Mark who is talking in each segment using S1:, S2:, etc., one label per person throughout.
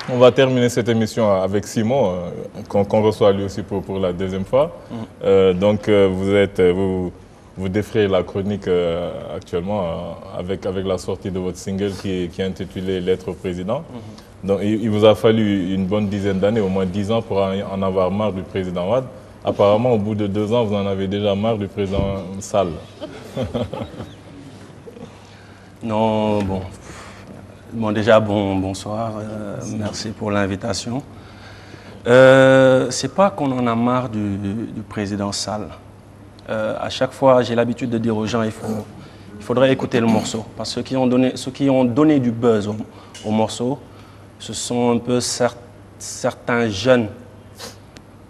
S1: On va terminer cette émission avec Simon, qu'on reçoit lui aussi pour la deuxième fois. Donc vous défrayez la chronique actuellement avec la sortie de votre single qui est intitulé Lettre au président. Donc il vous a fallu une bonne dizaine d'années, au moins 10 ans pour en avoir marre du président Wade. Apparemment, au bout de 2 ans, vous en avez déjà marre du président Sall.
S2: Non, bon. Bon, déjà, bonsoir. Merci pour l'invitation. C'est pas qu'on en a marre du président Sall. À chaque fois, j'ai l'habitude de dire aux gens, il faudrait écouter le morceau. Parce que ceux qui ont donné du buzz au morceau, ce sont un peu certains jeunes,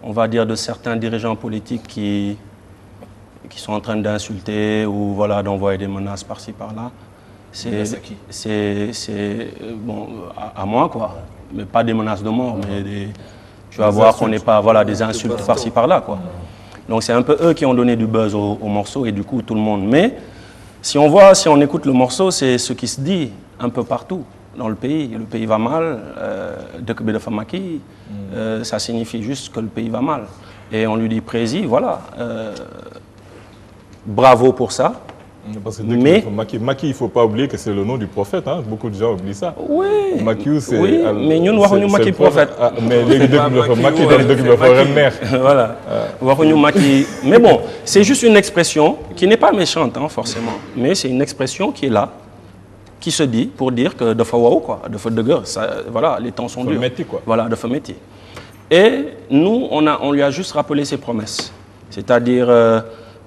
S2: on va dire de certains dirigeants politiques qui sont en train d'insulter ou voilà, d'envoyer des menaces par-ci, par-là. C'est bon, à moi, quoi. Mais pas des menaces de mort, mais tu vas voir qu'on n'est pas, voilà, des insultes par-ci, par-là, quoi. Donc c'est un peu eux qui ont donné du buzz au morceau et du coup tout le monde. Mais si on écoute le morceau, c'est ce qui se dit un peu partout dans le pays. Le pays va mal, ça signifie juste que le pays va mal. Et on lui dit Prési, voilà, bravo pour ça.
S1: Parce que Macky, il ne faut pas oublier que c'est le nom du prophète. Hein. Beaucoup de gens oublient ça.
S2: Oui,
S1: Macky, c'est...
S2: Oui, mais nous, nous Macky prophète.
S1: Mais les Macky,
S2: voilà. Macky. Mais bon, c'est juste une expression qui n'est pas méchante, hein, forcément. Mais c'est une expression qui est là, qui se dit pour dire que de Fawaou, quoi, de feu de guerre, voilà, les temps sont durs. Voilà, de feu métier. Et nous, on lui a juste rappelé ses promesses. C'est-à-dire...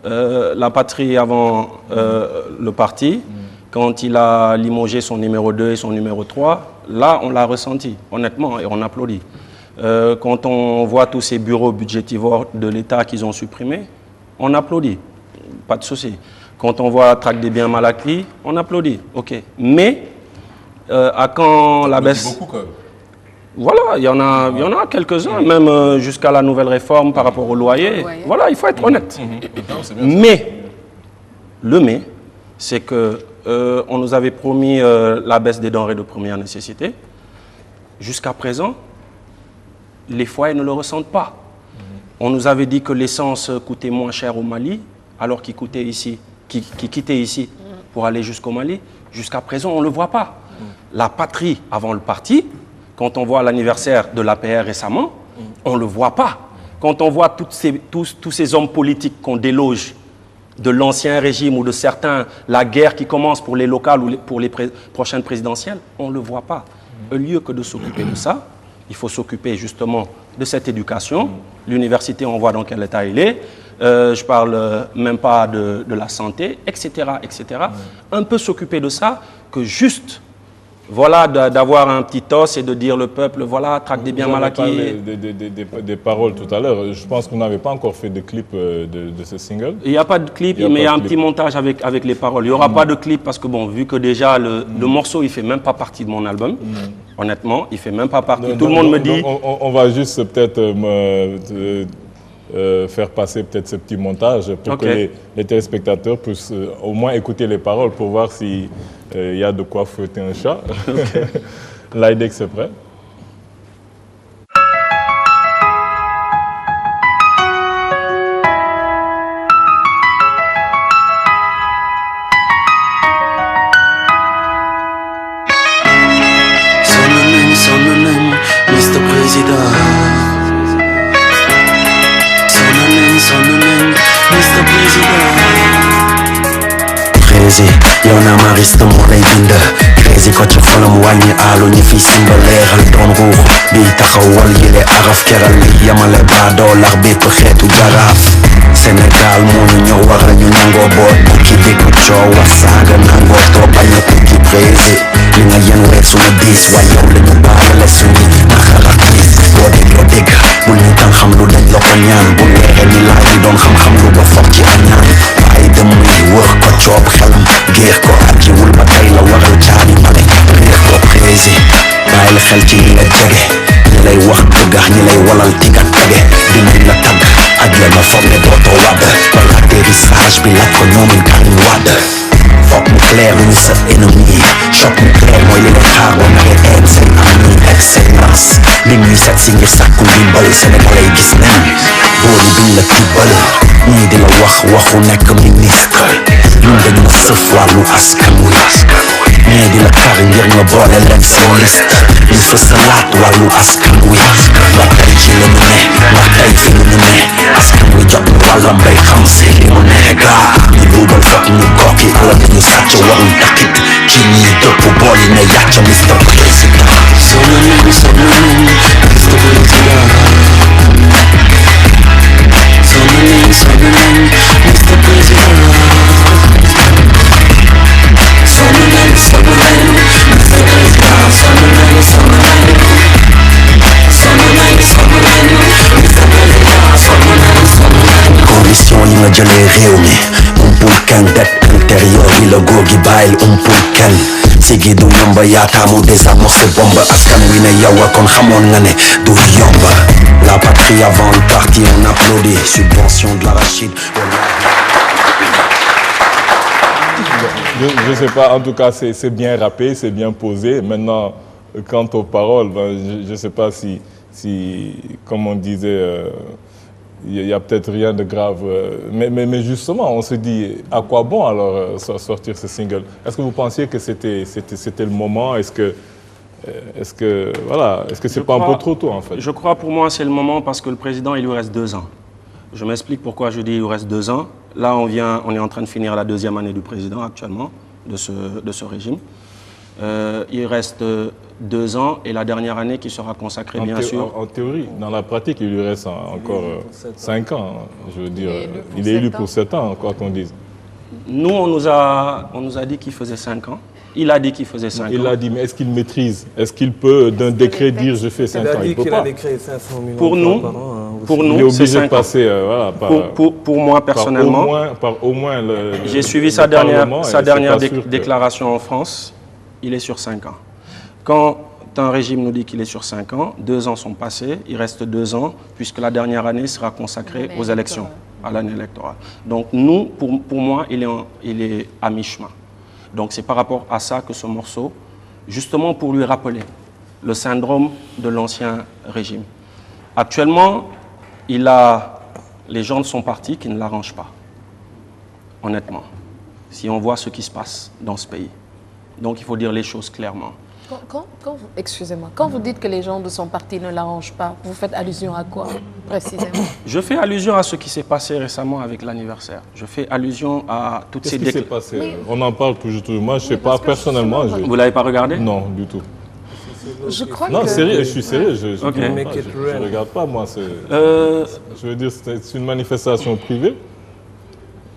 S2: la patrie avant le parti, quand il a limogé son numéro 2 et son numéro 3, là, on l'a ressenti, honnêtement, et on applaudit. Quand on voit tous ces bureaux budgétivores de l'État qu'ils ont supprimés, on applaudit, pas de souci. Quand on voit la traque des biens mal acquis, on applaudit, ok. Mais, à quand la baisse... Voilà, il y en a quelques-uns, même jusqu'à la nouvelle réforme par rapport au loyer. Voilà, il faut être honnête. Mais, c'est que on nous avait promis la baisse des denrées de première nécessité. Jusqu'à présent, les foyers ne le ressentent pas. On nous avait dit que l'essence coûtait moins cher au Mali, alors qu'il quittait ici pour aller jusqu'au Mali. Jusqu'à présent, on ne le voit pas. La patrie avant le parti, quand on voit l'anniversaire de l'APR récemment, on ne le voit pas. Quand on voit tous ces hommes politiques qu'on déloge de l'ancien régime ou de certains, la guerre qui commence pour les locales ou pour les prochaines présidentielles, on ne le voit pas. Au lieu que de s'occuper de ça, il faut s'occuper justement de cette éducation. L'université, on voit dans quel état il est. Je parle même pas de la santé, etc., etc. Un peu s'occuper de ça que juste... Voilà, d'avoir un petit os et de dire le peuple, voilà, traque des biens mal acquis.
S1: Des paroles tout à l'heure. Je pense que vous n'avez pas encore fait de clip de ce single.
S2: Il n'y a pas de clip, mais il y a un petit montage avec les paroles. Il n'y aura pas de clip parce que, bon, vu que déjà le morceau, il ne fait même pas partie de mon album, honnêtement, il ne fait même pas partie. Tout le monde me dit...
S1: On va juste peut-être faire passer peut-être ce petit montage pour que les téléspectateurs puissent au moins écouter les paroles pour voir si... Il y a de quoi fouetter un chat. L'IDEX, c'est prêt.
S3: Sonanen, Mr. President. Sonanen, Mr. President. Crazy, yow naa ma rista moo lay bind crazy ko ci xolam wàññi aalu ñi fi simba leeral doon ruux bi taxawal yile araf keral li yamale baadoo lax bépp xeetu jaraaf Sénégal moo ñu ñëw waral ñu nangoo boot bukki dégg coow wax saaga nangoo too bañ a tukki crazy li nga yen weesu na diis waaye yow la ñu baalale suñu naxara tiis doo dégg bul ñu tan xam lu dañ la ko ñaan bu leere ni laaj yi doon xam-xam lu ba foog ci añaan bàyyi dem muy wër ko coob xelam géex ko ajiwul ba tey la waral caani male réex ko prési bàyyi la xel ci ñi la jege ñi lay wax dëggax ñi lay walal tiga tege dinañ la tagg ak la nga foog ne dootoo wadd wala atterrissage bi laaj ko ñoomin Karim Wade foog mu clair lu ñu sa ennemi choc mu clair mooy li lay xaar boo naree een seen ami excellence li ñuy set si ngir sàkku ndimbal sénégalais yi gis nañ booli biñ la tibbal ñii di la wax waxu nekk ministre ñun dañ la sëf wàllu askan wi ñii di la kar ngir nga boole leen si liste ñu fësalaat wàllu askan wi ndax tey ci la ñu ne ndax tey fi lu ñu ne askan wi jot na wàllam bay xam si li mu ne gaa ñu duubal foog ñu kokki ala dañu sàcc warul takkit ci ñii dëpp booli ne yàcc Mr Président sonn nañ Mr Président condition yi nga jëlee réew mi umpul kenn det intérieur yi la góor gi bàyyil umpul kenn sigi du yomba yaataamu désamorcé bombe askan wi ne yow kon xamoon nga ne du yomba la patrie avant le parti on applaudit subvention de l'arachide.
S1: Je sais pas, en tout cas c'est bien rappé, c'est bien posé. Maintenant, quant aux paroles, ben, je sais pas si comme on disait, il y a peut-être rien de grave. Mais justement, on se dit, à quoi bon alors sortir ce single? Est-ce que vous pensiez que c'était le moment? Est-ce que c'est pas un peu trop tôt en fait?
S2: Je crois pour moi c'est le moment parce que le président il lui reste 2 ans. Je m'explique pourquoi je dis il lui reste 2 ans. Là on est en train de finir la 2e année du président actuellement de ce régime. Il reste 2 ans et la dernière année qui sera consacrée bien sûr.
S1: En théorie, dans la pratique il lui reste encore 5 ans. Je veux dire, il est élu pour 7 ans, quoi qu'on dise.
S2: Nous on nous a dit qu'il faisait 5 ans. Il a dit qu'il faisait 5 ans.
S1: Il a dit, mais est-ce qu'il maîtrise? Est-ce qu'il peut, d'un décret, dire je fais 5 ans? Il peut pas.
S2: Pour nous,
S1: il est obligé de passer voilà,
S2: pour moi personnellement,
S1: par au moins
S2: j'ai suivi sa dernière déclaration en France, il est sur 5 ans. Quand un régime nous dit qu'il est sur 5 ans, 2 ans sont passés, il reste 2 ans, puisque la dernière année sera consacrée aux élections, à l'année électorale. Donc nous, pour moi, il est à mi-chemin. Donc c'est par rapport à ça que ce morceau, justement pour lui rappeler le syndrome de l'ancien régime. Actuellement, les gens de son parti qui ne l'arrangent pas, honnêtement, si on voit ce qui se passe dans ce pays. Donc il faut dire les choses clairement.
S4: Excusez-moi, quand vous dites que les gens de son parti ne l'arrangent pas, vous faites allusion à quoi précisément?
S2: Je fais allusion à ce qui s'est passé récemment avec l'anniversaire. Je fais allusion à toutes ces
S1: déclarations. Qu'est-ce qui s'est passé? On en parle toujours. Moi, je ne sais pas personnellement.
S2: Vous ne l'avez pas regardé?
S1: Non, du tout.
S4: Je crois
S1: non,
S4: que...
S1: sérieux, je suis sérieux. Je
S2: ne
S1: regarde pas, moi. Je veux dire, c'est une manifestation privée.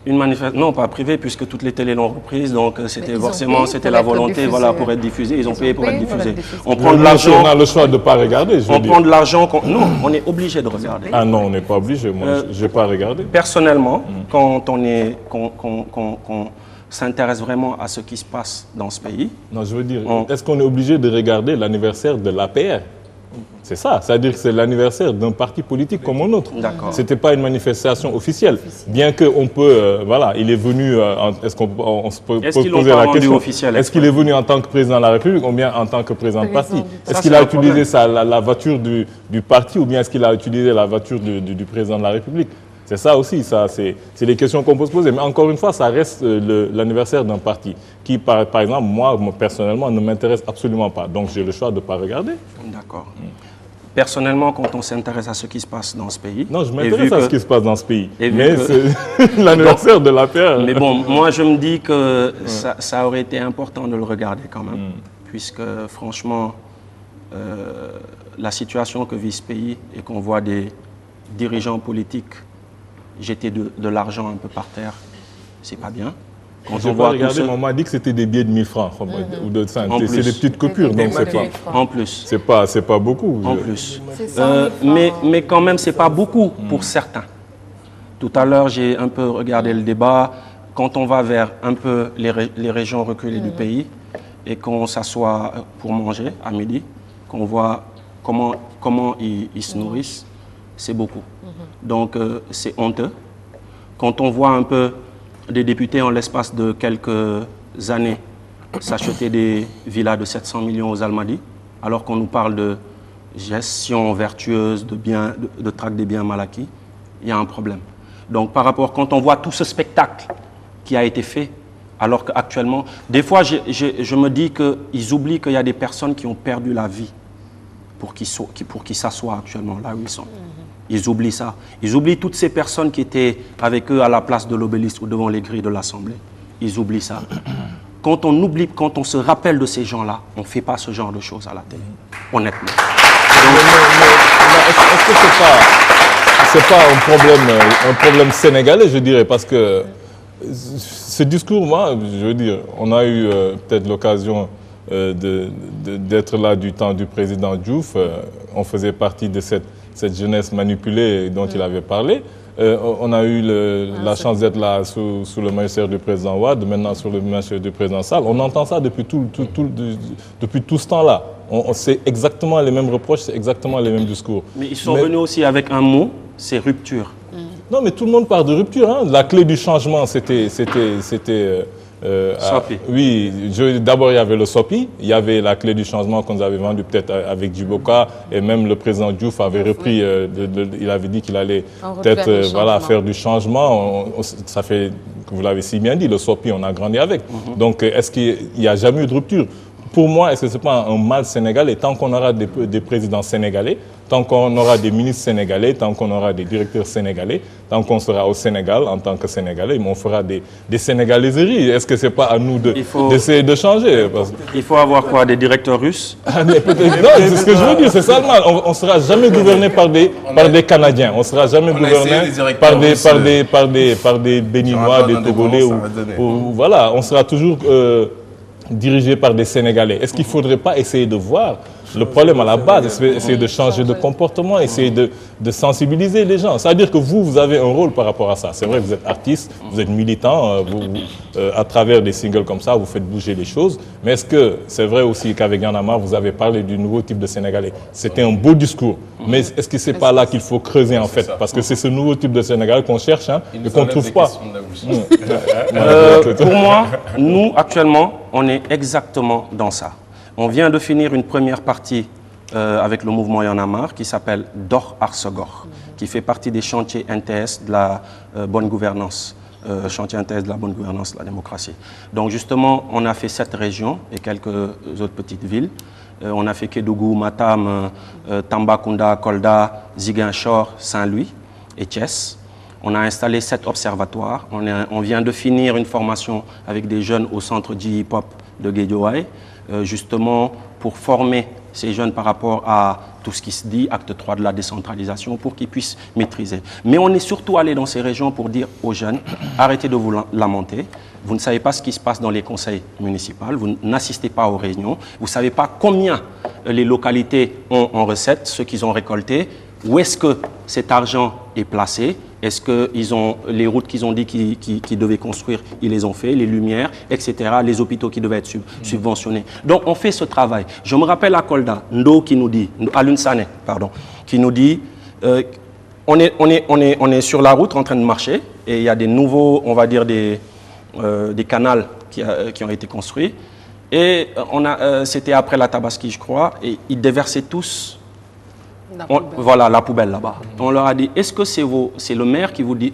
S2: Non, pas privée, puisque toutes les télés l'ont reprise, donc c'était forcément la volonté voilà, pour être diffusée. Ils ont payé pour être diffusés. On prend de l'argent.
S1: On a le choix de ne pas regarder.
S2: On prend de l'argent. Non, on est obligé de regarder.
S1: Ah non, on n'est pas obligé. Moi, je n'ai pas regardé.
S2: Personnellement, quand on s'intéresse vraiment à ce qui se passe dans ce pays.
S1: Non, je veux dire, est-ce qu'on est obligé de regarder l'anniversaire de l'APR? C'est ça, c'est-à-dire que c'est l'anniversaire d'un parti politique comme un autre. Ce n'était pas une manifestation officielle. Bien qu'on peut, voilà, il est venu, est-ce qu'on se peut poser la question, est-ce qu'il est venu en tant que président de la République ou bien en tant que président de parti? Est-ce qu'il a utilisé la voiture du parti ou bien est-ce qu'il a utilisé la voiture du président de la République? C'est ça aussi, c'est les questions qu'on peut se poser. Mais encore une fois, ça reste l'anniversaire d'un parti qui, par exemple, moi, personnellement, ne m'intéresse absolument pas. Donc, j'ai le choix de ne pas regarder.
S2: D'accord. Personnellement, quand on s'intéresse à ce qui se passe dans ce pays...
S1: Non, je m'intéresse à ce qui se passe dans ce pays. Mais c'est l'anniversaire de la paix.
S2: Mais bon, moi, je me dis que ça aurait été important de le regarder quand même. Puisque, franchement, la situation que vit ce pays et qu'on voit des dirigeants politiques jeter de l'argent un peu par terre, c'est pas bien.
S1: Quand on voit regarder, on m'a dit que c'était des billets de 1000 francs ou de 5. C'est des petites coupures, donc c'est pas.
S2: En plus.
S1: C'est pas beaucoup.
S2: En plus. Mais quand même, c'est pas beaucoup pour certains. Tout à l'heure, j'ai un peu regardé le débat. Quand on va vers un peu les régions reculées du pays et qu'on s'assoit pour manger à midi, qu'on voit comment ils se nourrissent, c'est beaucoup. Donc c'est honteux. Quand on voit un peu des députés en l'espace de quelques années s'acheter des villas de 700 millions aux Almadies, alors qu'on nous parle gestion vertueuse de traque des biens mal acquis, il y a un problème. Donc par rapport, quand on voit tout ce spectacle qui a été fait, alors qu'actuellement, des fois je me dis qu'ils oublient qu'il y a des personnes qui ont perdu la vie pour qu'ils s'assoient actuellement là où ils sont. Ils oublient ça. Ils oublient toutes ces personnes qui étaient avec eux à la place de l'obélisque ou devant les grilles de l'Assemblée. Ils oublient ça. Quand on oublie, quand on se rappelle de ces gens-là, on ne fait pas ce genre de choses à la télé, honnêtement.
S1: Est-ce que c'est pas un problème sénégalais, je dirais, parce que ce discours, moi, je veux dire, on a eu peut-être l'occasion d'être là du temps du président Diouf. On faisait partie de cette jeunesse manipulée dont il avait parlé. On a eu la chance d'être là sous le magistère du président Wade, maintenant sous le magistère du président Sall. On entend ça depuis tout ce temps-là. C'est exactement les mêmes reproches, c'est exactement les mêmes discours.
S2: Mais ils sont venus aussi avec un mot, c'est rupture.
S1: Non, mais tout le monde parle de rupture. Hein. La clé du changement, c'était
S2: SOPI.
S1: Oui, d'abord il y avait le SOPI, il y avait la clé du changement qu'on nous avait vendu peut-être avec Djiboka, et même le président Diouf avait repris, il avait dit qu'il allait peut-être faire du changement. Ça fait, vous l'avez si bien dit, le SOPI, on a grandi avec. Donc est-ce qu'il n'y a jamais eu de rupture? Pour moi, est-ce que ce n'est pas un mal sénégalais? Tant qu'on aura des présidents sénégalais, tant qu'on aura des ministres sénégalais, tant qu'on aura des directeurs sénégalais, tant qu'on sera au Sénégal en tant que Sénégalais, on fera des sénégalaiseries. Est-ce que ce n'est pas à nous d'essayer de changer?
S2: Il faut avoir quoi? Des directeurs russes?
S1: Non, c'est ce que je veux dire, c'est ça le mal. On ne sera jamais gouverné par des Canadiens. On ne sera jamais gouverné par des Béninois, des Togolais. Voilà, on sera toujours dirigé par des Sénégalais. Est-ce qu'il ne faudrait pas essayer de voir le problème à la base, essayer de changer de comportement, essayer de sensibiliser les gens? C'est-à-dire que vous avez un rôle par rapport à ça. C'est vrai, vous êtes artiste, vous êtes militant, à travers des singles comme ça, vous faites bouger les choses. Mais est-ce que c'est vrai aussi qu'avec Y'en a marre, vous avez parlé du nouveau type de Sénégalais? C'était un beau discours. Mais est-ce que ce n'est pas là qu'il faut creuser en fait? Parce que c'est ce nouveau type de Sénégalais qu'on cherche et qu'on ne trouve pas.
S2: Pour moi, nous, actuellement, on est exactement dans ça. On vient de finir une première partie avec le mouvement Y'en a marre qui s'appelle Dor Arsegor, qui fait partie des chantiers NTS de la bonne gouvernance, chantier NTS de la bonne gouvernance de la démocratie. Donc justement, on a fait 7 régions et quelques autres petites villes. On a fait Kédougou, Matam, Tambacounda, Kolda, Ziguinchor, Saint-Louis et Thiès. On a installé 7 observatoires. On vient de finir une formation avec des jeunes au centre J-Hip-Hop de Guédiawaye, justement pour former ces jeunes par rapport à tout ce qui se dit, acte 3 de la décentralisation, pour qu'ils puissent maîtriser. Mais on est surtout allé dans ces régions pour dire aux jeunes, arrêtez de vous lamenter, vous ne savez pas ce qui se passe dans les conseils municipaux, vous n'assistez pas aux réunions, vous ne savez pas combien les localités ont en recettes, ce qu'ils ont récolté, où est-ce que cet argent est placé. Est-ce que les routes qu'ils ont dit qu'ils devaient construire, ils les ont fait, les lumières, etc., les hôpitaux qui devaient être subventionnés. Donc on fait ce travail. Je me rappelle à Kolda, Ndo qui nous dit, à Lunsane, pardon, qui nous dit, on est sur la route en train de marcher et il y a des nouveaux, on va dire des canals qui ont été construits. Et c'était après la Tabaski, je crois, et ils déversaient tous. Voilà, la poubelle là-bas. On leur a dit, est-ce que c'est le maire qui vous dit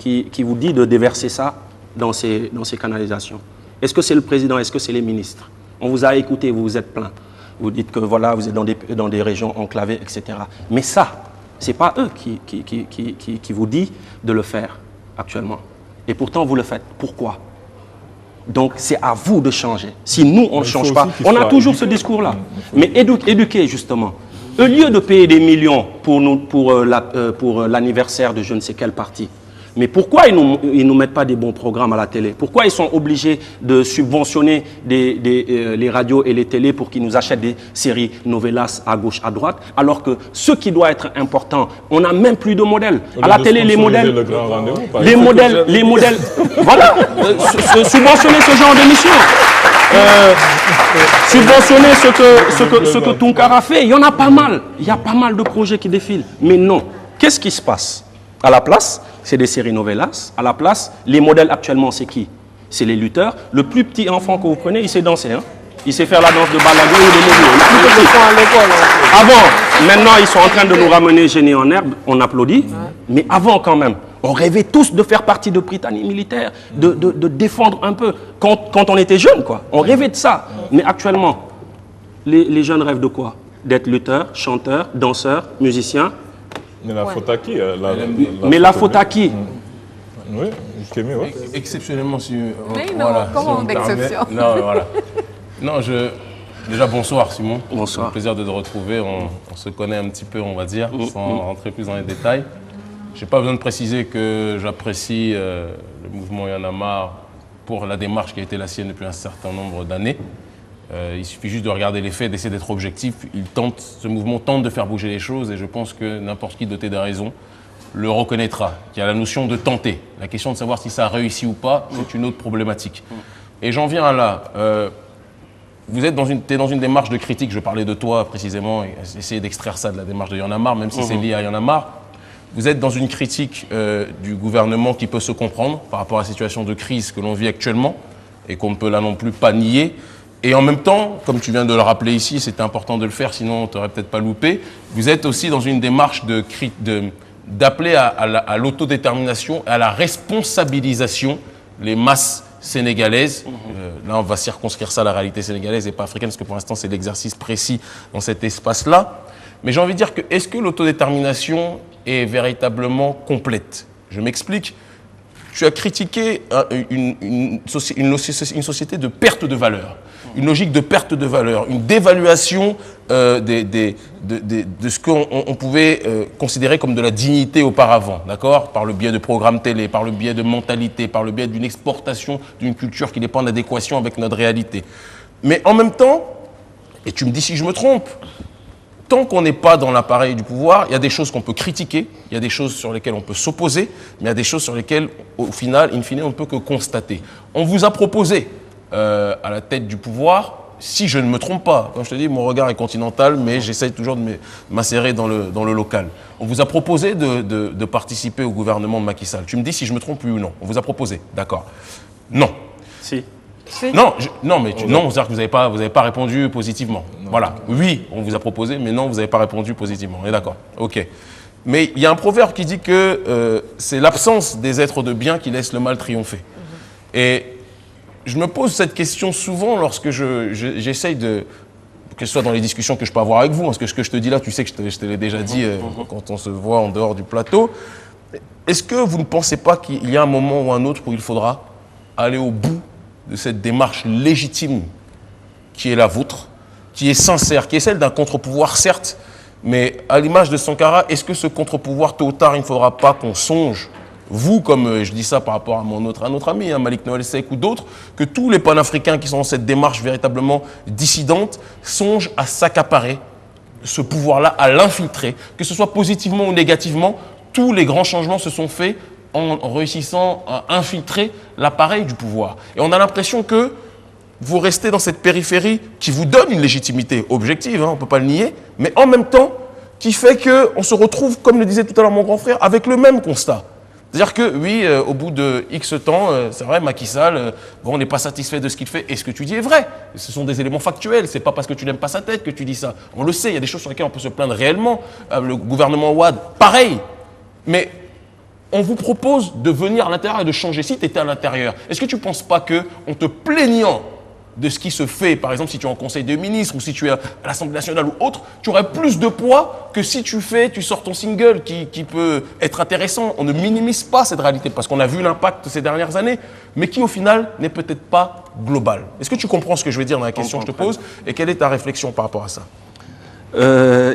S2: de déverser ça dans ces canalisations? Est-ce que c'est le président? Est-ce que c'est les ministres? On vous a écouté, vous vous êtes plaint. Vous dites que voilà, vous êtes dans des régions enclavées, etc. Mais ça, ce n'est pas eux qui vous disent de le faire actuellement. Et pourtant, vous le faites. Pourquoi? Donc, c'est à vous de changer. Si nous, on ne change pas, on a toujours ce discours-là. Mais éduquer, justement. Au lieu de payer des millions pour l'anniversaire de je ne sais quel parti, mais pourquoi ils nous mettent pas des bons programmes à la télé? Pourquoi ils sont obligés de subventionner les radios et les télés pour qu'ils nous achètent des séries novelas à gauche, à droite, alors que ce qui doit être important, on n'a même plus de modèles. À la télé, les modèles, voilà, subventionner ce genre d'émission. Subventionner ce que Tounkara fait, il y en a pas mal. Il y a pas mal de projets qui défilent. Mais non. Qu'est-ce qui se passe? À la place, c'est des séries novelas. À la place, les modèles actuellement, c'est qui? C'est les lutteurs. Le plus petit enfant que vous prenez, il sait danser. Hein? Il sait faire la danse de Balago ou de Morio. Avant, maintenant, ils sont en train de nous ramener Génie en herbe, on applaudit. Mais avant, quand même, on rêvait tous de faire partie de Britannie militaire, de défendre un peu. Quand on était jeunes, quoi. On rêvait de ça. Mais actuellement, les jeunes rêvent de quoi? D'être lutteurs, chanteurs, danseurs, musiciens.
S1: Mais la faute à qui
S2: Mais la faute à qui?
S1: Oui, Kémy, oui.
S5: Exceptionnellement, si...
S4: Mais non, comment d'exception?
S5: Non, voilà. Non, déjà, bonsoir Simon.
S2: Bonsoir.
S5: C'est un plaisir de te retrouver. On se connaît un petit peu, on va dire, sans rentrer plus dans les détails. Je n'ai pas besoin de préciser que j'apprécie le mouvement Y en a marre pour la démarche qui a été la sienne depuis un certain nombre d'années. Il suffit juste de regarder les faits, d'essayer d'être objectif. Ce mouvement tente de faire bouger les choses et je pense que n'importe qui doté de raison le reconnaîtra. Il y a la notion de tenter. La question de savoir si ça a réussi ou pas, c'est une autre problématique. Et j'en viens à là. Vous êtes dans une démarche de critique, je parlais de toi précisément, et essayer d'extraire ça de la démarche de Y en a marre, même si c'est lié à Y en a marre. Vous êtes dans une critique du gouvernement qui peut se comprendre par rapport à la situation de crise que l'on vit actuellement et qu'on ne peut là non plus pas nier. Et en même temps, comme tu viens de le rappeler ici, c'était important de le faire, sinon on ne t'aurait peut-être pas loupé, vous êtes aussi dans une démarche d'appeler à l'autodétermination, à la responsabilisation les masses sénégalaise. Là, on va circonscrire ça à la réalité sénégalaise et pas africaine, parce que pour l'instant, c'est l'exercice précis dans cet espace-là. Mais j'ai envie de dire que, est-ce que l'autodétermination est véritablement complète? Je m'explique. Tu as critiqué une société de perte de valeur, une logique de perte de valeur, une dévaluation de ce qu'on pouvait considérer comme de la dignité auparavant, d'accord? Par le biais de programmes télé, par le biais de mentalité, par le biais d'une exportation d'une culture qui n'est pas en adéquation avec notre réalité. Mais en même temps, et tu me dis si je me trompe, tant qu'on n'est pas dans l'appareil du pouvoir, il y a des choses qu'on peut critiquer, il y a des choses sur lesquelles on peut s'opposer, mais il y a des choses sur lesquelles, au final, in fine, on ne peut que constater. On vous a proposé, à la tête du pouvoir, si je ne me trompe pas, comme je te dis, mon regard est continental, mais j'essaye toujours de m'insérer dans le local. On vous a proposé de participer au gouvernement de Macky Sall. Tu me dis si je me trompe oui ou non. On vous a proposé, d'accord? Non.
S2: Si.
S5: Non, c'est-à-dire que vous n'avez pas répondu positivement. Non. Voilà. Oui, on vous a proposé, mais non, vous n'avez pas répondu positivement. On est d'accord. OK. Mais il y a un proverbe qui dit que c'est l'absence des êtres de bien qui laisse le mal triompher. Et je me pose cette question souvent lorsque j'essaye de... que ce soit dans les discussions que je peux avoir avec vous, parce que ce que je te dis là, tu sais que je te l'ai déjà dit quand on se voit en dehors du plateau. Est-ce que vous ne pensez pas qu'il y a un moment ou un autre où il faudra aller au bout de cette démarche légitime qui est la vôtre, qui est sincère, qui est celle d'un contre-pouvoir, certes, mais à l'image de Sankara, est-ce que ce contre-pouvoir, tôt ou tard, il ne faudra pas qu'on songe, vous, comme je dis ça par rapport à notre ami, Malik Noël Seck ou d'autres, que tous les panafricains qui sont dans cette démarche véritablement dissidente songent à s'accaparer ce pouvoir-là, à l'infiltrer, que ce soit positivement ou négativement, tous les grands changements se sont faits en réussissant à infiltrer l'appareil du pouvoir. Et on a l'impression que vous restez dans cette périphérie qui vous donne une légitimité objective, on ne peut pas le nier, mais en même temps qui fait qu'on se retrouve, comme le disait tout à l'heure mon grand frère, avec le même constat. C'est-à-dire que oui, au bout de X temps, c'est vrai, Macky Sall, on n'est pas satisfait de ce qu'il fait, et ce que tu dis est vrai. Ce sont des éléments factuels, c'est pas parce que tu n'aimes pas sa tête que tu dis ça. On le sait, il y a des choses sur lesquelles on peut se plaindre réellement. Le gouvernement Ouad, pareil. Mais on vous propose de venir à l'intérieur et de changer. Si tu étais à l'intérieur, est-ce que tu ne penses pas qu'en te plaignant de ce qui se fait, par exemple si tu es en conseil des ministres ou si tu es à l'Assemblée nationale ou autre, tu aurais plus de poids que si tu sors ton single qui peut être intéressant. On ne minimise pas cette réalité parce qu'on a vu l'impact ces dernières années, mais qui au final n'est peut-être pas global. Est-ce que tu comprends ce que je veux dire dans la question que je te pose et quelle est ta réflexion par rapport à ça?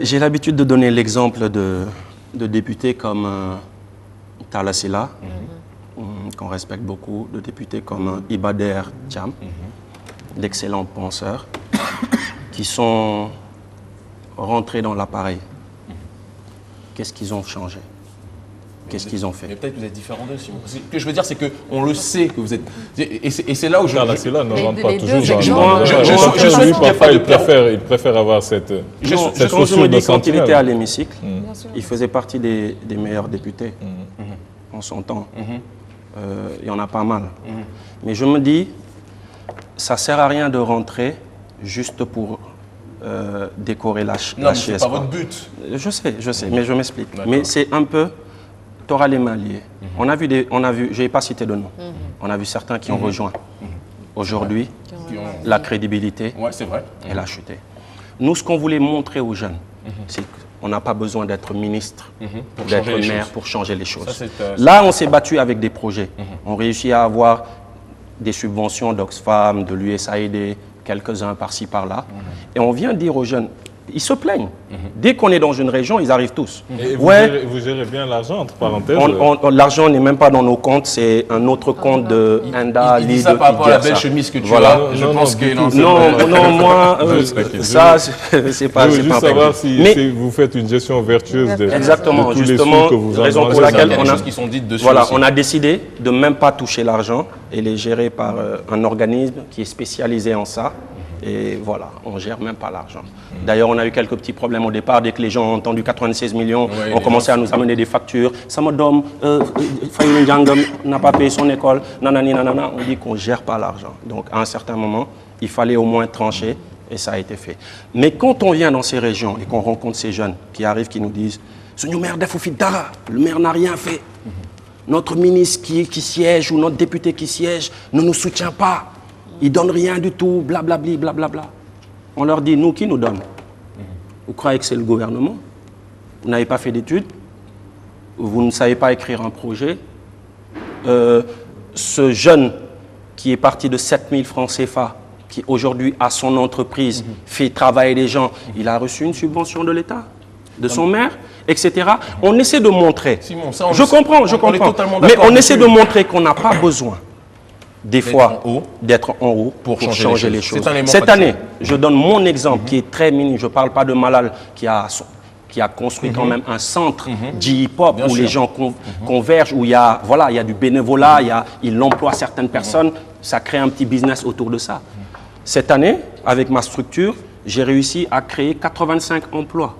S2: J'ai l'habitude de donner l'exemple de députés comme Talla Sylla, qu'on respecte beaucoup, de députés comme Ibader Thiam, d'excellents penseurs, qui sont rentrés dans l'appareil. Qu'est-ce qu'ils ont changé? Qu'est-ce qu'ils ont fait?
S5: Mais peut-être que vous êtes différents d'eux. Ce que je veux dire, c'est qu'on le sait que vous êtes... Et c'est là où je...
S1: Talla Sylla ne rentre pas toujours il préfère avoir cette
S2: chaussure de quand il était à l'hémicycle, il faisait partie des meilleurs députés en son temps. Il y en a pas mal. Mais je me dis, ça ne sert à rien de rentrer juste pour décorer la
S5: Non, mais c'est pas votre but.
S2: Je sais, mais je m'explique. Mais c'est un peu, tu auras les mains liées. On a vu, je n'ai pas cité de nom, on a vu certains qui ont rejoint. Aujourd'hui, la crédibilité,
S5: c'est vrai.
S2: elle a chuté. Nous, ce qu'on voulait montrer aux jeunes, c'est qu'on n'a pas besoin d'être ministre, d'être maire pour changer les choses. Ça, là, on s'est battu avec des projets. On réussit à avoir des subventions d'Oxfam, de l'USAID, quelques-uns par-ci, par-là. Et on vient dire aux jeunes, ils se plaignent. Dès qu'on est dans une région, ils arrivent tous.
S1: Et vous gérez bien l'argent, entre parenthèses.
S2: L'argent n'est même pas dans nos comptes, c'est un autre compte de Enda,
S5: il dit ça par rapport à la belle chemise que tu as. Je pense que
S2: non, moi, ça, c'est pas
S1: je veux juste savoir si vous faites une gestion vertueuse de tous les sous que vous
S2: raison pour laquelle
S5: on
S2: a décidé de même pas toucher l'argent et les gérer par un organisme qui est spécialisé en ça. Et voilà, on ne gère même pas l'argent. D'ailleurs, on a eu quelques petits problèmes au départ. Dès que les gens ont entendu 96 millions, on commençait à nous amener des factures. Samodom, Fayoun Djangam n'a pas payé son école, nanani, nanana. On dit qu'on ne gère pas l'argent. Donc, à un certain moment, il fallait au moins trancher et ça a été fait. Mais quand on vient dans ces régions et qu'on rencontre ces jeunes qui arrivent, qui nous disent « Ce maire d'Afofidara, le maire n'a rien fait. Notre ministre qui siège ou notre député qui siège ne nous soutient pas. Ils ne donnent rien du tout, blablabli, blablabla. » On leur dit, nous, qui nous donne? Vous croyez que c'est le gouvernement? Vous n'avez pas fait d'études? Vous ne savez pas écrire un projet? Ce jeune qui est parti de 7 000 francs CFA, qui aujourd'hui a son entreprise, fait travailler les gens, il a reçu une subvention de l'État, de son maire, etc. On essaie de montrer.
S5: Simon,
S2: je comprends. Mais on essaie de montrer qu'on n'a pas besoin des fois d'être en haut pour changer les choses. Cette année, je donne mon exemple qui est très minime. Je ne parle pas de Malal qui a construit quand même un centre d'hip-hop où les gens convergent, où il y a du bénévolat, il emploie certaines personnes, ça crée un petit business autour de ça. Cette année, avec ma structure, j'ai réussi à créer 85 emplois.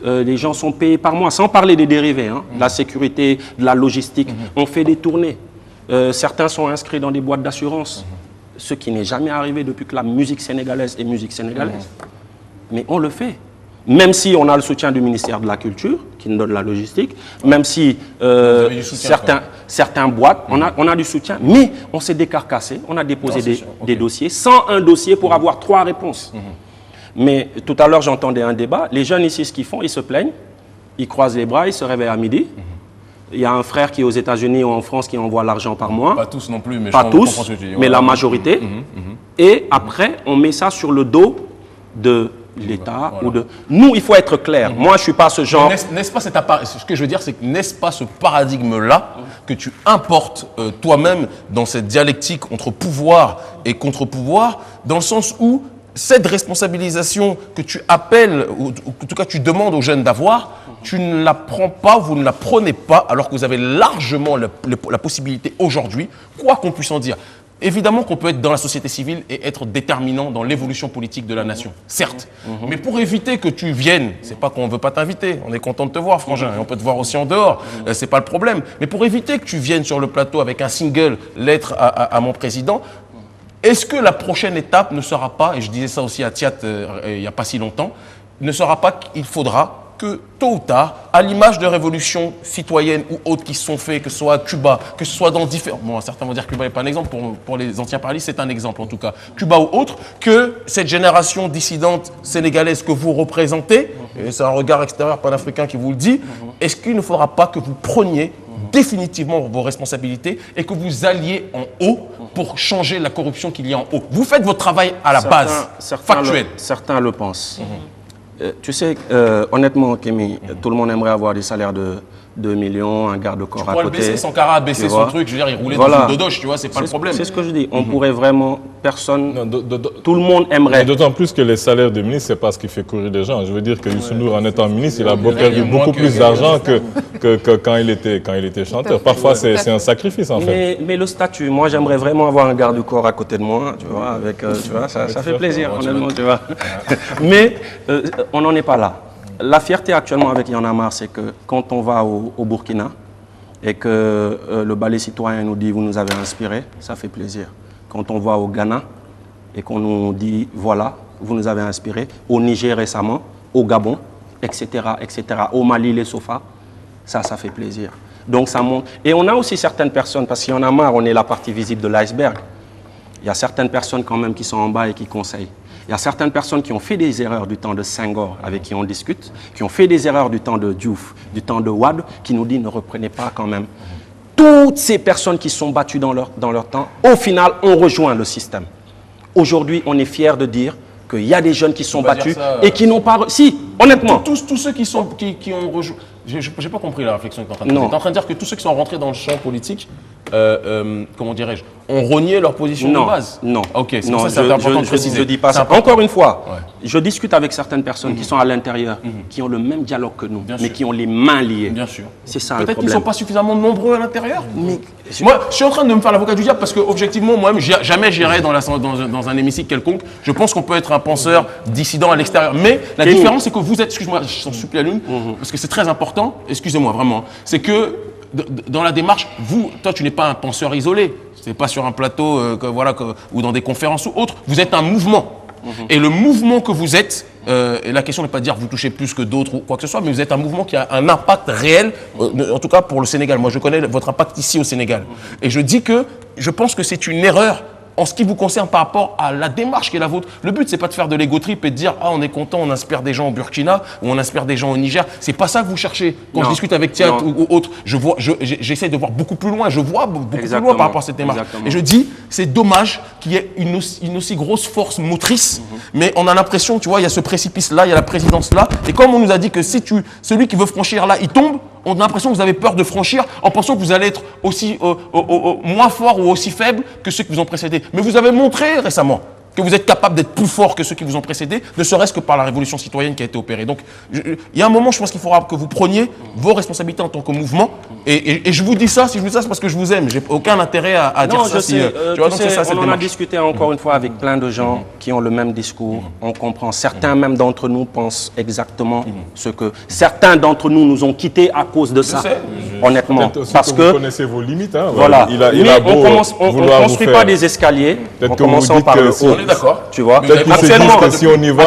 S2: Les gens sont payés par mois, sans parler des dérivés, de la sécurité, de la logistique. On fait des tournées. Certains sont inscrits dans des boîtes d'assurance, ce qui n'est jamais arrivé depuis que la musique sénégalaise est musique sénégalaise. Mais on le fait. Même si on a le soutien du ministère de la Culture, qui nous donne la logistique, même si certains boîtes, on a du soutien, mais on s'est décarcassé, on a déposé des dossiers, 101 dossiers pour avoir 3 réponses. Mais tout à l'heure, j'entendais un débat, les jeunes ici, ce qu'ils font, ils se plaignent, ils croisent les bras, ils se réveillent à midi. Il y a un frère qui est aux États-Unis ou en France qui envoie l'argent par mois.
S5: Pas tous non plus, mais
S2: pas tous, mais la majorité. Et après, on met ça sur le dos de l'État ou de... Nous, il faut être clair. Moi, je ne suis pas ce genre...
S5: N'est-ce pas ce que je veux dire, c'est que n'est-ce pas ce paradigme-là que tu importes toi-même dans cette dialectique entre pouvoir et contre-pouvoir, dans le sens où cette responsabilisation que tu appelles, ou en tout cas tu demandes aux jeunes d'avoir, tu ne la prends pas, vous ne la prenez pas, alors que vous avez largement la possibilité aujourd'hui, quoi qu'on puisse en dire. Évidemment qu'on peut être dans la société civile et être déterminant dans l'évolution politique de la nation, certes. Mais pour éviter que tu viennes, c'est pas qu'on ne veut pas t'inviter, on est content de te voir, frangin, et on peut te voir aussi en dehors, c'est pas le problème. Mais pour éviter que tu viennes sur le plateau avec un single « Lettre à mon président », est-ce que la prochaine étape ne sera pas, et je disais ça aussi à Tiat il n'y a pas si longtemps, ne sera pas qu'il faudra que tôt ou tard, à l'image de révolutions citoyennes ou autres qui se sont faites, que ce soit à Cuba, que ce soit dans différents... Bon, certains vont dire que Cuba n'est pas un exemple, pour les anciens paralystes, c'est un exemple en tout cas. Cuba ou autre, que cette génération dissidente sénégalaise que vous représentez, et c'est un regard extérieur panafricain qui vous le dit, est-ce qu'il ne faudra pas que vous preniez définitivement vos responsabilités et que vous alliez en haut pour changer la corruption qu'il y a en haut? Vous faites votre travail à la base, factuel.
S2: Certains le pensent. Tu sais, honnêtement, Kémy, tout le monde aimerait avoir des salaires de 2 millions, un garde-corps à côté.
S5: Tu pourrais le baisser, Sankara a baissé son truc, je veux dire, il roulait dans une dodoche, tu vois, c'est pas le problème.
S2: C'est ce que je dis, on pourrait vraiment, personne, tout le monde aimerait.
S1: D'autant plus que les salaires de ministre, c'est pas ce qui fait courir les gens. Je veux dire que Youssou N'Dour, en étant ministre, il a perdu beaucoup plus d'argent que quand il était chanteur. Parfois, c'est un sacrifice, en fait.
S2: Mais le statut, moi, j'aimerais vraiment avoir un garde-corps à côté de moi, tu vois, avec, tu vois, ça fait plaisir, honnêtement, tu vois. Mais on n'en est pas là. La fierté actuellement avec Y'en a marre, c'est que quand on va au Burkina et que le ballet citoyen nous dit « vous nous avez inspiré », ça fait plaisir. Quand on va au Ghana et qu'on nous dit « voilà, vous nous avez inspiré, au Niger récemment, au Gabon, etc., etc., au Mali, les sofas, ça fait plaisir. Donc ça monte. Et on a aussi certaines personnes, parce qu'il y en a marre, on est la partie visible de l'iceberg. Il y a certaines personnes quand même qui sont en bas et qui conseillent. Il y a certaines personnes qui ont fait des erreurs du temps de Senghor, avec qui on discute, qui ont fait des erreurs du temps de Diouf, du temps de Wade, qui nous disent ne reprenez pas quand même. Toutes ces personnes qui sont battues dans leur temps, au final, ont rejoint le système. Aujourd'hui, on est fiers de dire qu'il y a des jeunes qui sont battus et qui n'ont pas... Si, honnêtement.
S5: Tous ceux qui ont rejoint... J'ai pas compris la réflexion que tu es en train de faire. Tu es en train de dire que tous ceux qui sont rentrés dans le champ politique, comment dirais-je, ont renié leur position de base.
S2: Non.
S5: Ok,
S2: non,
S5: ça, c'est important de préciser.
S2: Je dis pas ça. Encore une fois, je discute avec certaines personnes qui sont à l'intérieur, qui ont le même dialogue que nous, mais qui ont les mains liées.
S5: Bien sûr.
S2: C'est ça le problème.
S5: Peut-être qu'ils ne sont pas suffisamment nombreux à l'intérieur. Moi, je suis en train de me faire l'avocat du diable parce que, objectivement, moi-même, jamais j'irai dans un hémicycle quelconque. Je pense qu'on peut être un penseur dissident à l'extérieur. Mais la différence, c'est que vous êtes, excuse-moi, je t'en supplie à l'une, parce que c'est très important, excusez-moi vraiment, c'est que dans la démarche, toi, tu n'es pas un penseur isolé. Ce n'est pas sur un plateau ou dans des conférences ou autres. Vous êtes un mouvement. Et le mouvement que vous êtes, et la question n'est pas de dire que vous touchez plus que d'autres ou quoi que ce soit, mais vous êtes un mouvement qui a un impact réel, en tout cas pour le Sénégal. Moi, je connais votre impact ici au Sénégal. Et je dis que je pense que c'est une erreur en ce qui vous concerne par rapport à la démarche qui est la vôtre. Le but, c'est pas de faire de l'ego trip et de dire « Ah, on est content, on inspire des gens au Burkina ou on inspire des gens au Niger ». C'est pas ça que vous cherchez. Quand je discute avec Thiat ou autres, j'essaie de voir beaucoup plus loin. Je vois beaucoup plus loin par rapport à cette démarche. Et je dis, c'est dommage qu'il y ait une aussi grosse force motrice, mais on a l'impression, tu vois, il y a ce précipice-là, il y a la présidence là. Et comme on nous a dit que si celui qui veut franchir là, il tombe, on a l'impression que vous avez peur de franchir en pensant que vous allez être aussi moins fort ou aussi faible que ceux qui vous ont précédé. Mais vous avez montré récemment que vous êtes capable d'être plus fort que ceux qui vous ont précédé, ne serait-ce que par la révolution citoyenne qui a été opérée. Donc, il y a un moment, je pense qu'il faudra que vous preniez vos responsabilités en tant que mouvement. Et je vous dis ça, si je vous dis ça, c'est parce que je vous aime. J'ai aucun intérêt à dire ça.
S2: On en a discuté encore une fois avec plein de gens qui ont le même discours. On comprend. Certains même d'entre nous pensent exactement ce que... Certains d'entre nous nous ont quittés à cause de ça, honnêtement. Parce que
S1: vous connaissez vos limites. Hein,
S2: voilà. Mais on ne construit pas des escaliers en commençant par le haut.
S5: D'accord.
S2: Tu vois,
S1: actuellement, si on y va,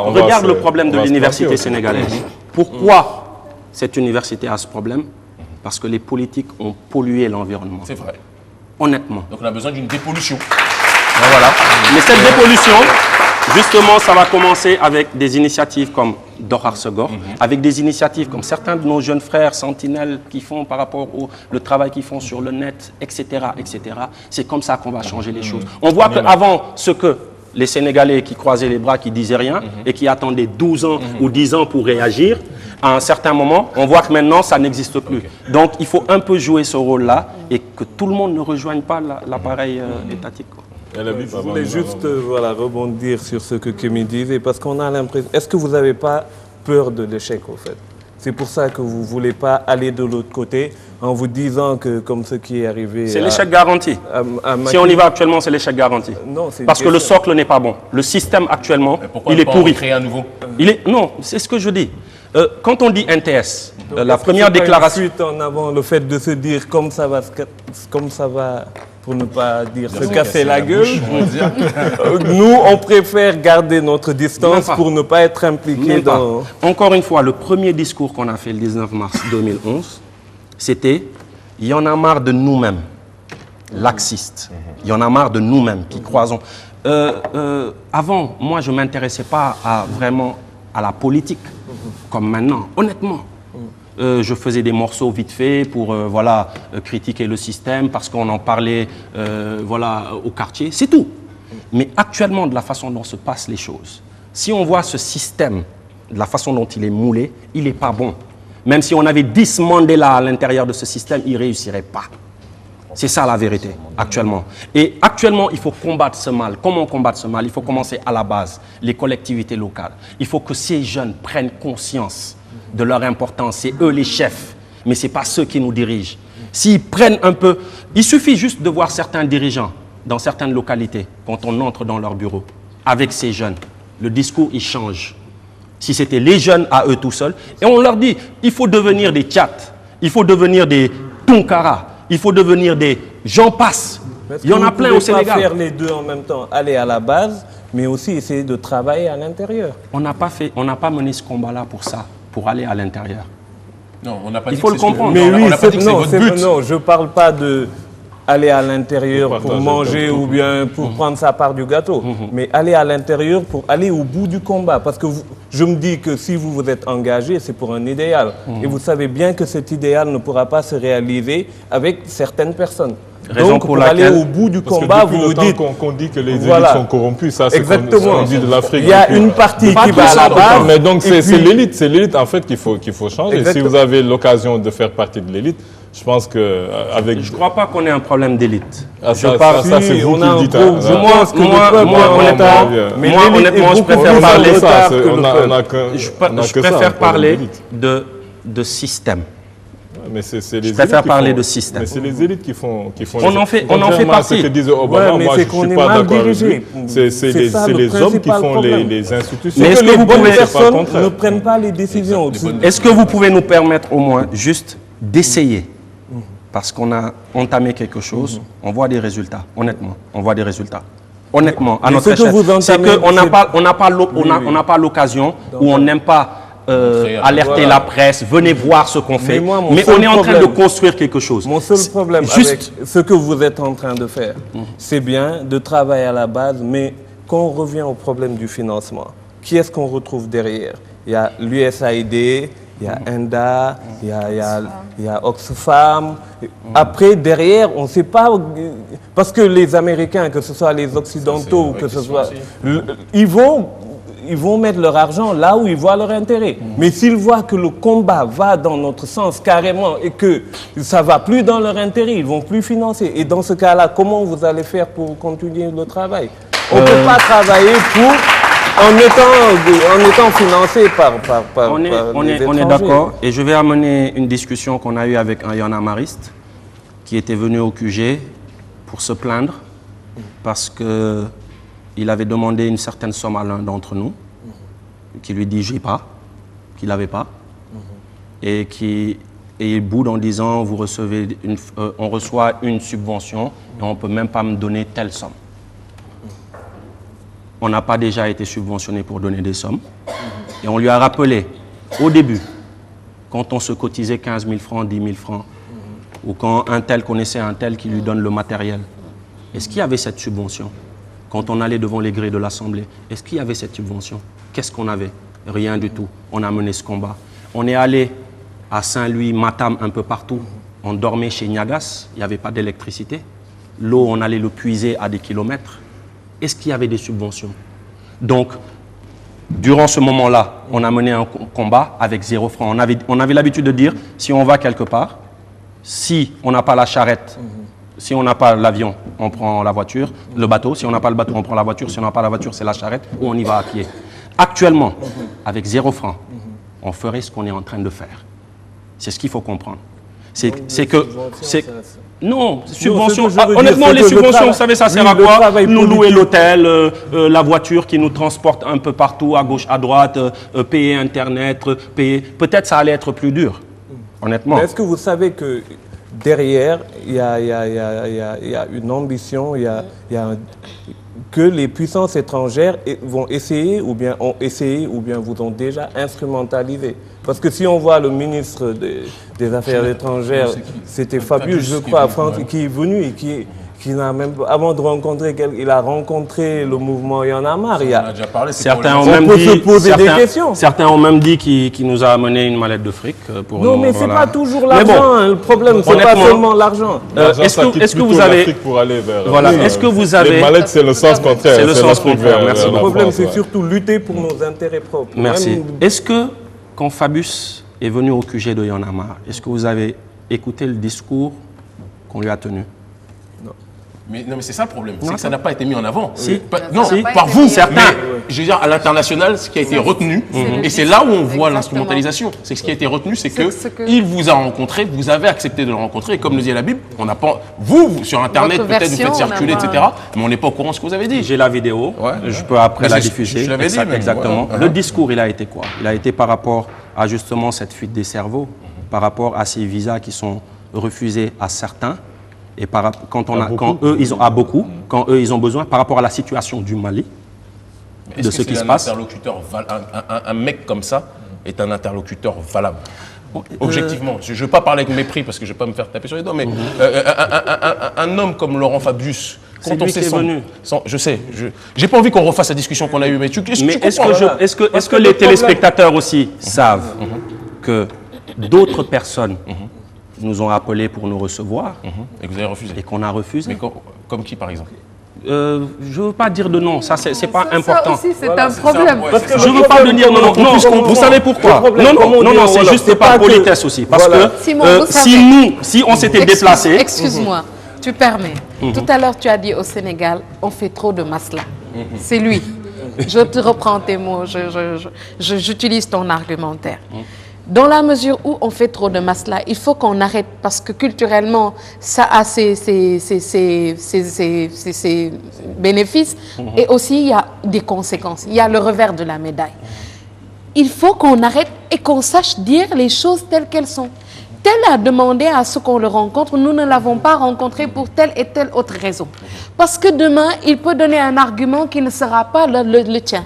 S2: regarde le problème de l'université sénégalaise. Pourquoi cette université a ce problème? Parce que les politiques ont pollué l'environnement.
S5: C'est vrai.
S2: Honnêtement.
S5: Donc on a besoin d'une dépollution.
S2: Ben voilà. Mais cette dépollution, justement, ça va commencer avec des initiatives comme Dohar Segor, avec des initiatives comme certains de nos jeunes frères sentinelles qui font par rapport au travail qu'ils font sur le net, etc., etc. C'est comme ça qu'on va changer les choses. On voit qu'avant, ce que les Sénégalais qui croisaient les bras, qui disaient rien et qui attendaient 12 ans ou 10 ans pour réagir, à un certain moment, on voit que maintenant, ça n'existe plus. Donc, il faut un peu jouer ce rôle-là et que tout le monde ne rejoigne pas l'appareil étatique.
S6: Je voulais juste rebondir sur ce que Kémy disait, parce qu'on a l'impression... Est-ce que vous n'avez pas peur de l'échec, au fait? C'est pour ça que vous ne voulez pas aller de l'autre côté en vous disant que, comme ce qui est arrivé...
S2: C'est l'échec garanti. Si on y va actuellement, c'est l'échec garanti.
S6: Non,
S2: parce que le socle n'est pas bon. Le système actuellement, il est pourri.
S5: Créer à nouveau
S2: Non, c'est ce que je dis. Quand on dit NTS, la première déclaration...
S6: Suite en avant, le fait de se dire comme ça va, pour ne pas dire se casser la gueule. Nous, on préfère garder notre distance pour ne pas être impliqués dans...
S2: Encore une fois, le premier discours qu'on a fait le 19 mars 2011, c'était « il y en a marre de nous-mêmes, laxistes. Il y en a marre de nous-mêmes qui croisons. » Avant, moi, je ne m'intéressais pas vraiment à la politique, comme maintenant, honnêtement. Je faisais des morceaux vite faits pour critiquer le système parce qu'on en parlait au quartier, c'est tout. Mais actuellement, de la façon dont se passent les choses, si on voit ce système, de la façon dont il est moulé, il n'est pas bon. Même si on avait 10 Mandela à l'intérieur de ce système, il ne réussirait pas. C'est ça la vérité, actuellement. Et actuellement, il faut combattre ce mal. Comment combattre ce mal? Il faut commencer à la base, les collectivités locales. Il faut que ces jeunes prennent conscience de leur importance. C'est eux les chefs, mais ce n'est pas ceux qui nous dirigent. S'ils prennent un peu... Il suffit juste de voir certains dirigeants dans certaines localités, quand on entre dans leur bureau, avec ces jeunes. Le discours, il change. Si c'était les jeunes à eux tout seuls, et on leur dit, il faut devenir des Tchats, il faut devenir des Tunkara, il faut devenir des... J'en passe. Il y en a plein au Sénégal.
S6: Pas faire les deux en même temps, aller à la base, mais aussi essayer de travailler à l'intérieur.
S2: On n'a pas mené ce combat-là pour ça, pour aller à l'intérieur.
S5: Non, on n'a pas
S2: Il
S5: dit
S2: faut
S5: que
S2: le
S5: c'est ce que-
S2: comprendre.
S6: Mais
S5: on
S6: oui,
S5: n'a pas dit que c'est votre but.
S6: non, je ne parle pas de aller à l'intérieur
S1: Pour
S6: pour
S1: partager
S6: manger
S1: le gâteau.
S6: ou bien pour prendre sa part du gâteau, mais aller à l'intérieur pour aller au bout du combat. Parce que je me dis que si vous vous êtes engagé, c'est pour un idéal. Et vous savez bien que cet idéal ne pourra pas se réaliser avec certaines personnes.
S2: Raison
S6: Donc,
S2: pour
S6: pour aller
S2: laquelle-
S6: au bout du
S1: Parce
S6: combat,
S1: que depuis
S6: vous
S1: le
S6: vous
S1: temps
S6: dites...
S1: qu'on dit que les élites
S6: Voilà.
S1: sont corrompues, ça c'est
S6: Exactement.
S1: ce qu'on dit de l'Afrique.
S6: Il y a
S1: Donc,
S6: une partie
S2: Pas
S6: qui
S2: tout
S6: va à
S2: ça,
S6: la base.
S1: mais donc
S6: et
S1: c'est
S6: puis-
S1: l'élite en fait qu'il faut changer.
S6: Exactement.
S1: Si vous avez l'occasion de faire partie de l'élite, je pense que avec
S2: Je ne crois pas qu'on ait un problème d'élite.
S1: ah,
S2: Je
S1: ça,
S2: parle-
S1: ça, c'est
S6: Si,
S1: vous
S6: on
S1: qui
S6: a
S1: le
S6: un
S1: dites.
S6: gros-
S1: hein.
S6: je
S2: Moi,
S6: pense que le
S2: moi,
S6: peuple
S2: moi,
S6: est en
S2: honnêtement,
S6: retard,
S2: mais
S6: moi,
S2: l'élite
S6: honnêtement,
S2: est
S6: je
S2: beaucoup
S6: préfère
S2: plus
S6: parler
S2: en
S1: retard
S6: que
S1: que
S6: le
S1: le
S6: peuple.
S1: peuple.
S2: Je préfère parler de système.
S1: Mais c'est les
S2: Je préfère
S1: élites qui
S2: parler
S1: font-
S2: de système.
S1: Mais c'est les élites qui font
S2: On en fait
S1: Contrairement à ce
S2: partie.
S1: que disait Obama,
S6: Ouais, mais
S1: moi
S6: c'est
S1: je
S6: qu'on
S1: suis
S6: est
S1: pas
S6: mal
S1: d'accord avec
S6: dirigé.
S1: lui. C'est
S6: C'est
S1: les,
S6: ça,
S1: c'est
S6: le
S1: les hommes qui
S6: principal
S1: font
S6: problème.
S1: les institutions.
S2: Mais
S6: C'est
S2: est-ce
S6: que
S2: que
S6: les
S2: vous
S6: bonnes
S2: pouvez-
S1: c'est pas le
S6: personnes
S1: contraire.
S6: ne prennent pas les décisions.
S2: Est-ce que vous pouvez nous permettre au moins juste d'essayer? Parce qu'on a entamé quelque chose, on voit des résultats, honnêtement, on voit des résultats. Honnêtement, à
S6: Mais
S2: notre
S6: ce que
S2: échelle,
S6: vous
S2: c'est
S6: entamez,
S2: qu'on n'a
S6: c'est-
S2: pas, on
S6: Oui.
S2: n'a pas l'occasion ou on n'aime pas alerter
S6: Voilà.
S2: la presse, venez voir ce qu'on fait,
S6: moi, mon
S2: mais
S6: seul
S2: on est en train de
S6: problème-
S2: construire quelque chose.
S6: Mon seul problème
S2: Juste-
S6: avec ce que vous êtes en train de faire, c'est bien de travailler à la base, mais quand on revient au problème du financement, qui est-ce qu'on retrouve derrière? Il y a l'USAID, il y a ENDA, il y a Oxfam. Après, derrière, on ne sait pas... Parce que les Américains, que ce soit les Occidentaux, ou que ce soit... Ils vont mettre leur argent là où ils voient leur intérêt. Mais s'ils voient que le combat va dans notre sens carrément et que ça ne va plus dans leur intérêt, ils ne vont plus financer. Et dans ce cas-là, comment vous allez faire pour continuer le travail? On ne peut pas travailler en étant financé par
S2: On
S6: les
S2: est
S6: étrangers.
S2: d'accord et je vais amener une discussion qu'on a eue avec un Yana Mariste qui était venu au QG pour se plaindre parce qu'il avait demandé une certaine somme à l'un d'entre nous qui lui dit j'ai pas, qu'il n'avait pas et il boude en disant vous recevez on reçoit une subvention et on ne peut même pas me donner telle somme. On n'a pas déjà été subventionné pour donner des sommes. Et on lui a rappelé, au début, quand on se cotisait 15 000 francs, 10 000 francs, ou quand un tel connaissait un tel qui lui donne le matériel, est-ce qu'il y avait cette subvention? Quand on allait devant les grilles de l'Assemblée, est-ce qu'il y avait cette subvention? Qu'est-ce qu'on avait? Rien du tout. On a mené ce combat. On est allé à Saint-Louis, Matam, un peu partout. On dormait chez Niagas, il n'y avait pas d'électricité. L'eau, on allait le puiser à des kilomètres. Est-ce qu'il y avait des subventions? Donc, durant ce moment-là, on a mené un combat avec 0 franc. On avait l'habitude de dire, si on va quelque part, si on n'a pas la charrette, si on n'a pas l'avion, on prend la voiture, le bateau. Si on n'a pas le bateau, on prend la voiture. Si on n'a pas la voiture, c'est la charrette ou on y va à pied. Actuellement, avec 0 franc, on ferait ce qu'on est en train de faire. C'est ce qu'il faut comprendre. Non, subventions.
S6: ce que je veux dire,
S2: Honnêtement,
S6: c'est
S2: les
S6: que le
S2: subventions,
S6: travail-
S2: vous savez, ça sert
S6: oui,
S2: à
S6: le
S2: quoi?
S6: travail
S2: Nous louer
S6: politique.
S2: l'hôtel, la voiture qui nous transporte un peu partout, à gauche, à droite, payer Internet, payer. Peut-être ça allait être plus dur, honnêtement.
S6: Mais est-ce que vous savez que derrière, il y a une ambition, que les puissances étrangères vont essayer ou bien ont essayé ou bien vous ont déjà instrumentalisé? Parce que si on voit le ministre des Affaires étrangères, c'était Fabius, je crois, qui est venu et qui n'a même pas, avant de rencontrer il a rencontré le mouvement Y en a marre.
S5: On a déjà parlé.
S2: Certains ont
S6: On
S2: même
S6: peut
S2: dit,
S6: se poser des questions.
S2: Certains ont même dit qu'il nous a amené une mallette de fric pour
S6: Non,
S2: nous,
S6: mais c'est
S2: voilà.
S6: pas toujours
S2: Mais bon,
S6: l'argent. Hein. Le problème, c'est pas
S2: honnêtement,
S6: seulement l'argent.
S1: L'argent,
S2: est-ce
S1: ça
S2: que-
S1: quitte
S2: est-ce que
S1: plutôt
S2: vous avez-
S1: l'Afrique pour aller vers...
S2: Voilà. Est-ce que vous avez-
S1: Les mallettes, c'est le sens contraire.
S2: C'est le sens
S1: l'Afrique
S2: contraire,
S1: vers-
S2: merci
S1: vers la
S6: Le problème,
S1: France,
S6: c'est
S1: ouais.
S6: surtout lutter pour nos intérêts propres.
S2: Merci.
S6: Même-
S2: Est-ce que, quand Fabius est venu au QG de Y en a marre, est-ce que vous avez écouté le discours qu'on lui a tenu?
S5: Mais non, mais c'est ça le problème, c'est
S2: Non,
S5: que ça n'a pas été mis en avant.
S2: Si.
S5: Non,
S4: Ça n'a pas
S5: par
S4: été
S5: vous,
S4: mis en
S5: certains.
S4: avant.
S5: Je veux dire, à l'international, ce qui a été retenu, et c'est là où on voit l'instrumentalisation. C'est que ce qui a été retenu, c'est que
S4: ce que-
S5: il vous a rencontré, vous avez accepté de le rencontrer, et comme le dit la Bible, on n'a pas. Vous, sur Internet,
S4: Votre
S5: peut-être vous
S4: version,
S5: faites circuler,
S4: on n'a
S5: etc. Mais on n'est pas au courant de ce que vous avez dit.
S2: J'ai la vidéo,
S5: Ouais.
S2: je peux après
S5: Mais
S2: la
S5: c'est-
S2: diffuser.
S5: je l'avais dit, même,
S2: exactement.
S5: voilà.
S2: Le discours, il a été quoi? Il a été par rapport à justement cette fuite des cerveaux, par rapport à ces visas qui sont refusés à certains, et quand eux, ils ont besoin, par rapport à la situation du Mali, de ce qui se passe.
S5: Un mec comme ça est un interlocuteur valable. Objectivement, je ne veux pas parler avec mépris parce que je ne vais pas me faire taper sur les doigts, mais un homme comme Laurent Fabius, quand on s'est venu, je sais, j'ai pas envie qu'on refasse la discussion qu'on a eue, mais
S2: est-ce que les téléspectateurs aussi savent que d'autres personnes nous ont appelés pour nous recevoir
S5: et que vous avez refusé
S2: et qu'on a refusé?
S5: Mais comme qui par exemple?
S2: Je ne veux pas dire de nom, ça c'est pas important.
S4: Ça aussi c'est un problème.
S2: Je ne veux pas de dire non, vous savez pourquoi? Non, c'est juste par politesse aussi. Parce que
S4: Simon,
S2: si on s'était déplacé...
S4: Excuse-moi, tu permets. Tout à l'heure tu as dit au Sénégal, on fait trop de masla. C'est lui. Je te reprends tes mots, j'utilise ton argumentaire. Dans la mesure où on fait trop de masla, il faut qu'on arrête parce que culturellement, ça a ses bénéfices et aussi il y a des conséquences. Il y a le revers de la médaille. Il faut qu'on arrête et qu'on sache dire les choses telles qu'elles sont. Tel a demandé à ce qu'on le rencontre, nous ne l'avons pas rencontré pour telle et telle autre raison. Parce que demain, il peut donner un argument qui ne sera pas le tien.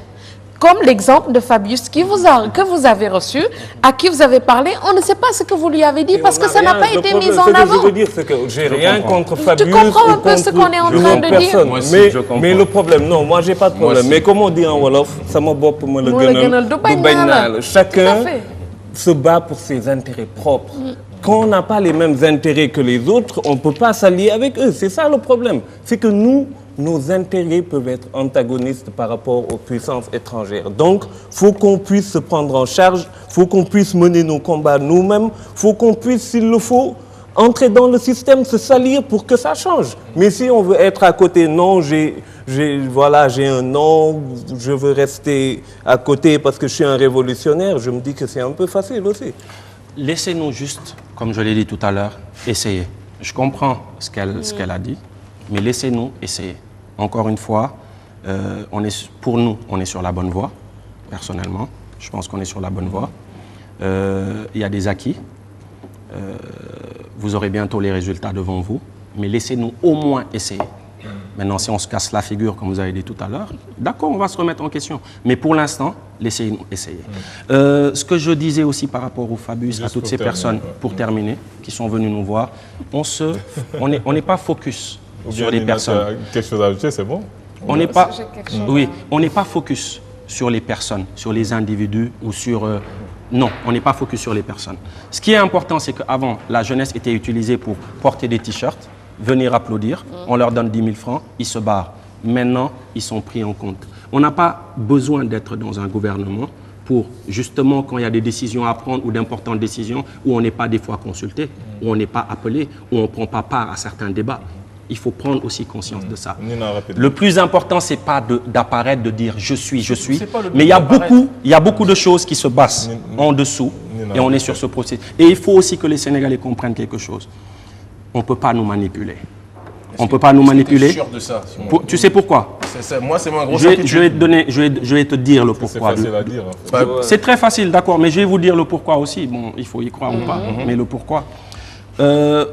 S4: Comme l'exemple de Fabius que vous avez reçu, à qui vous avez parlé, on ne sait pas ce que vous lui avez dit parce que ça n'a pas été mis en avant.
S6: Ce que je veux dire, c'est que j'ai rien contre Fabius.
S4: Tu comprends un peu ce qu'on est en train de dire?
S5: Moi aussi, je comprends.
S6: Mais le problème, non, moi j'ai pas de problème. Mais comme on dit en Wolof, ça m'a beaucoup me le gueule. Chacun se bat pour ses intérêts propres. Quand on n'a pas les mêmes intérêts que les autres, on ne peut pas s'allier avec eux. C'est ça le problème. C'est que nos intérêts peuvent être antagonistes par rapport aux puissances étrangères. Donc, il faut qu'on puisse se prendre en charge, il faut qu'on puisse mener nos combats nous-mêmes, il faut qu'on puisse, s'il le faut, entrer dans le système, se salir pour que ça change. Mais si on veut être à côté, non, j'ai un nom, je veux rester à côté parce que je suis un révolutionnaire, je me dis que c'est un peu facile aussi.
S2: Laissez-nous juste, comme je l'ai dit tout à l'heure, essayer. Je comprends ce qu'elle a dit, mais laissez-nous essayer. Encore une fois, pour nous, on est sur la bonne voie, personnellement. Je pense qu'on est sur la bonne voie. Il y a des acquis. Vous aurez bientôt les résultats devant vous, mais laissez-nous au moins essayer. Maintenant, si on se casse la figure, comme vous avez dit tout à l'heure, d'accord, on va se remettre en question. Mais pour l'instant, laissez-nous essayer. Ce que je disais aussi par rapport au Fabius, à toutes ces personnes, pour terminer, qui sont venues nous voir, on n'est pas focus sur les personnes.
S1: Quelque chose à ajouter, c'est bon?
S2: On n'est pas, on n'est pas focus sur les personnes, sur les individus ou sur... non, on n'est pas focus sur les personnes. Ce qui est important, c'est qu'avant, la jeunesse était utilisée pour porter des t-shirts, venir applaudir, on leur donne 10 000 francs, ils se barrent. Maintenant, ils sont pris en compte. On n'a pas besoin d'être dans un gouvernement pour, justement, quand il y a des décisions à prendre ou d'importantes décisions, où on n'est pas des fois consulté, où on n'est pas appelé, où on ne prend pas part à certains débats. Il faut prendre aussi conscience de ça. Le plus important, ce n'est pas d'apparaître, de dire « je suis », mais il y a beaucoup de choses qui se passent en dessous et on est sur ce processus. Et il faut aussi que les Sénégalais comprennent quelque chose. On ne peut pas nous manipuler. On ne peut pas nous manipuler.
S5: Sûr de ça,
S2: tu sais pourquoi?
S5: Moi, c'est ma grosse
S2: je vais te dire le pourquoi.
S1: C'est facile à dire. En fait.
S2: C'est très facile, d'accord, mais je vais vous dire le pourquoi aussi. Bon, il faut y croire ou pas, mais le pourquoi.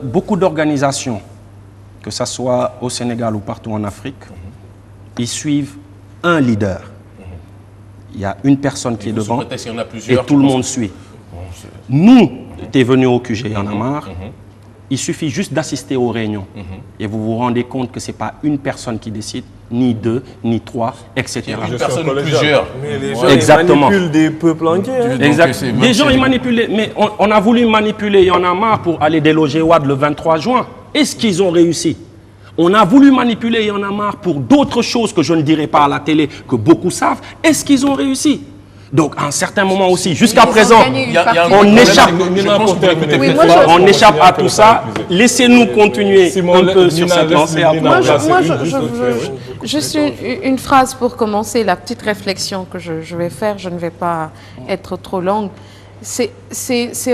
S2: Beaucoup d'organisations, que ce soit au Sénégal ou partout en Afrique, ils suivent un leader. Il y a une personne qui est devant et tout le monde suit. Nous, tu es venu au QG, y en a marre. Il suffit juste d'assister aux réunions et vous vous rendez compte que ce n'est pas une personne qui décide, ni deux, ni trois, etc.
S5: Une personne ou plusieurs.
S6: Mais les gens ils manipulent des peuples entiers.
S2: Des gens, ils manipulent. Mais on a voulu manipuler, il y en a marre, pour aller déloger Wade le 23 juin. Est-ce qu'ils ont réussi? On a voulu manipuler, il y en a marre, pour d'autres choses que je ne dirai pas à la télé, que beaucoup savent. Est-ce qu'ils ont réussi? Donc, à un certain moment aussi, jusqu'à présent, on échappe à tout ça. Laissez-nous continuer un peu sur cette lancée.
S4: Juste une phrase pour commencer, la petite réflexion que je vais faire, je ne vais pas être trop longue. C'est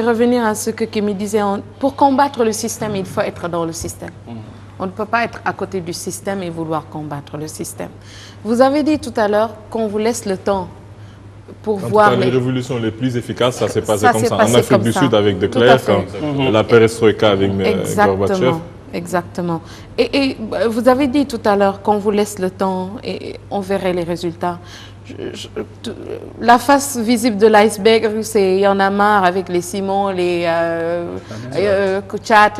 S4: revenir à ce que Kémy disait. Pour combattre le système, il faut être dans le système. On ne peut pas être à côté du système et vouloir combattre le système. Vous avez dit tout à l'heure qu'on vous laisse le temps pour voir
S1: les révolutions les plus efficaces, ça s'est passé comme ça. En Afrique du Sud avec De Klerk, la perestroïka avec Gorbatchev.
S4: Exactement. Et vous avez dit tout à l'heure qu'on vous laisse le temps et on verrait les résultats. la face visible de l'iceberg, c'est Y en a marre avec les Simon, les Kouchat,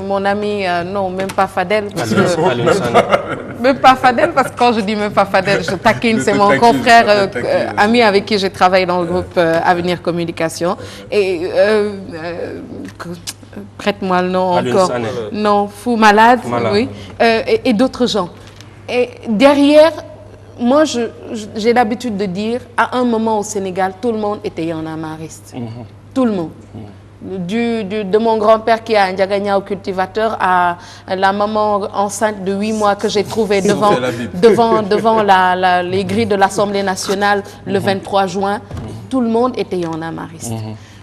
S4: mon ami, non, même pas Fadel. Parce que, même pas Fadel, parce que quand je dis même pas Fadel, je taquine, c'est mon confrère, ami avec qui je travaille dans le groupe Avenir Communication. Et prête-moi le nom encore. Non, Fou Malade, oui. Et d'autres gens. Et derrière, moi, j'ai l'habitude de dire, à un moment au Sénégal, tout le monde était Y en a marriste. Tout le monde. De mon grand-père qui a un Ndiagagna au cultivateur à la maman enceinte de 8 mois que j'ai trouvée devant les grilles de l'Assemblée nationale le 23 juin. Tout le monde était Y en a marriste.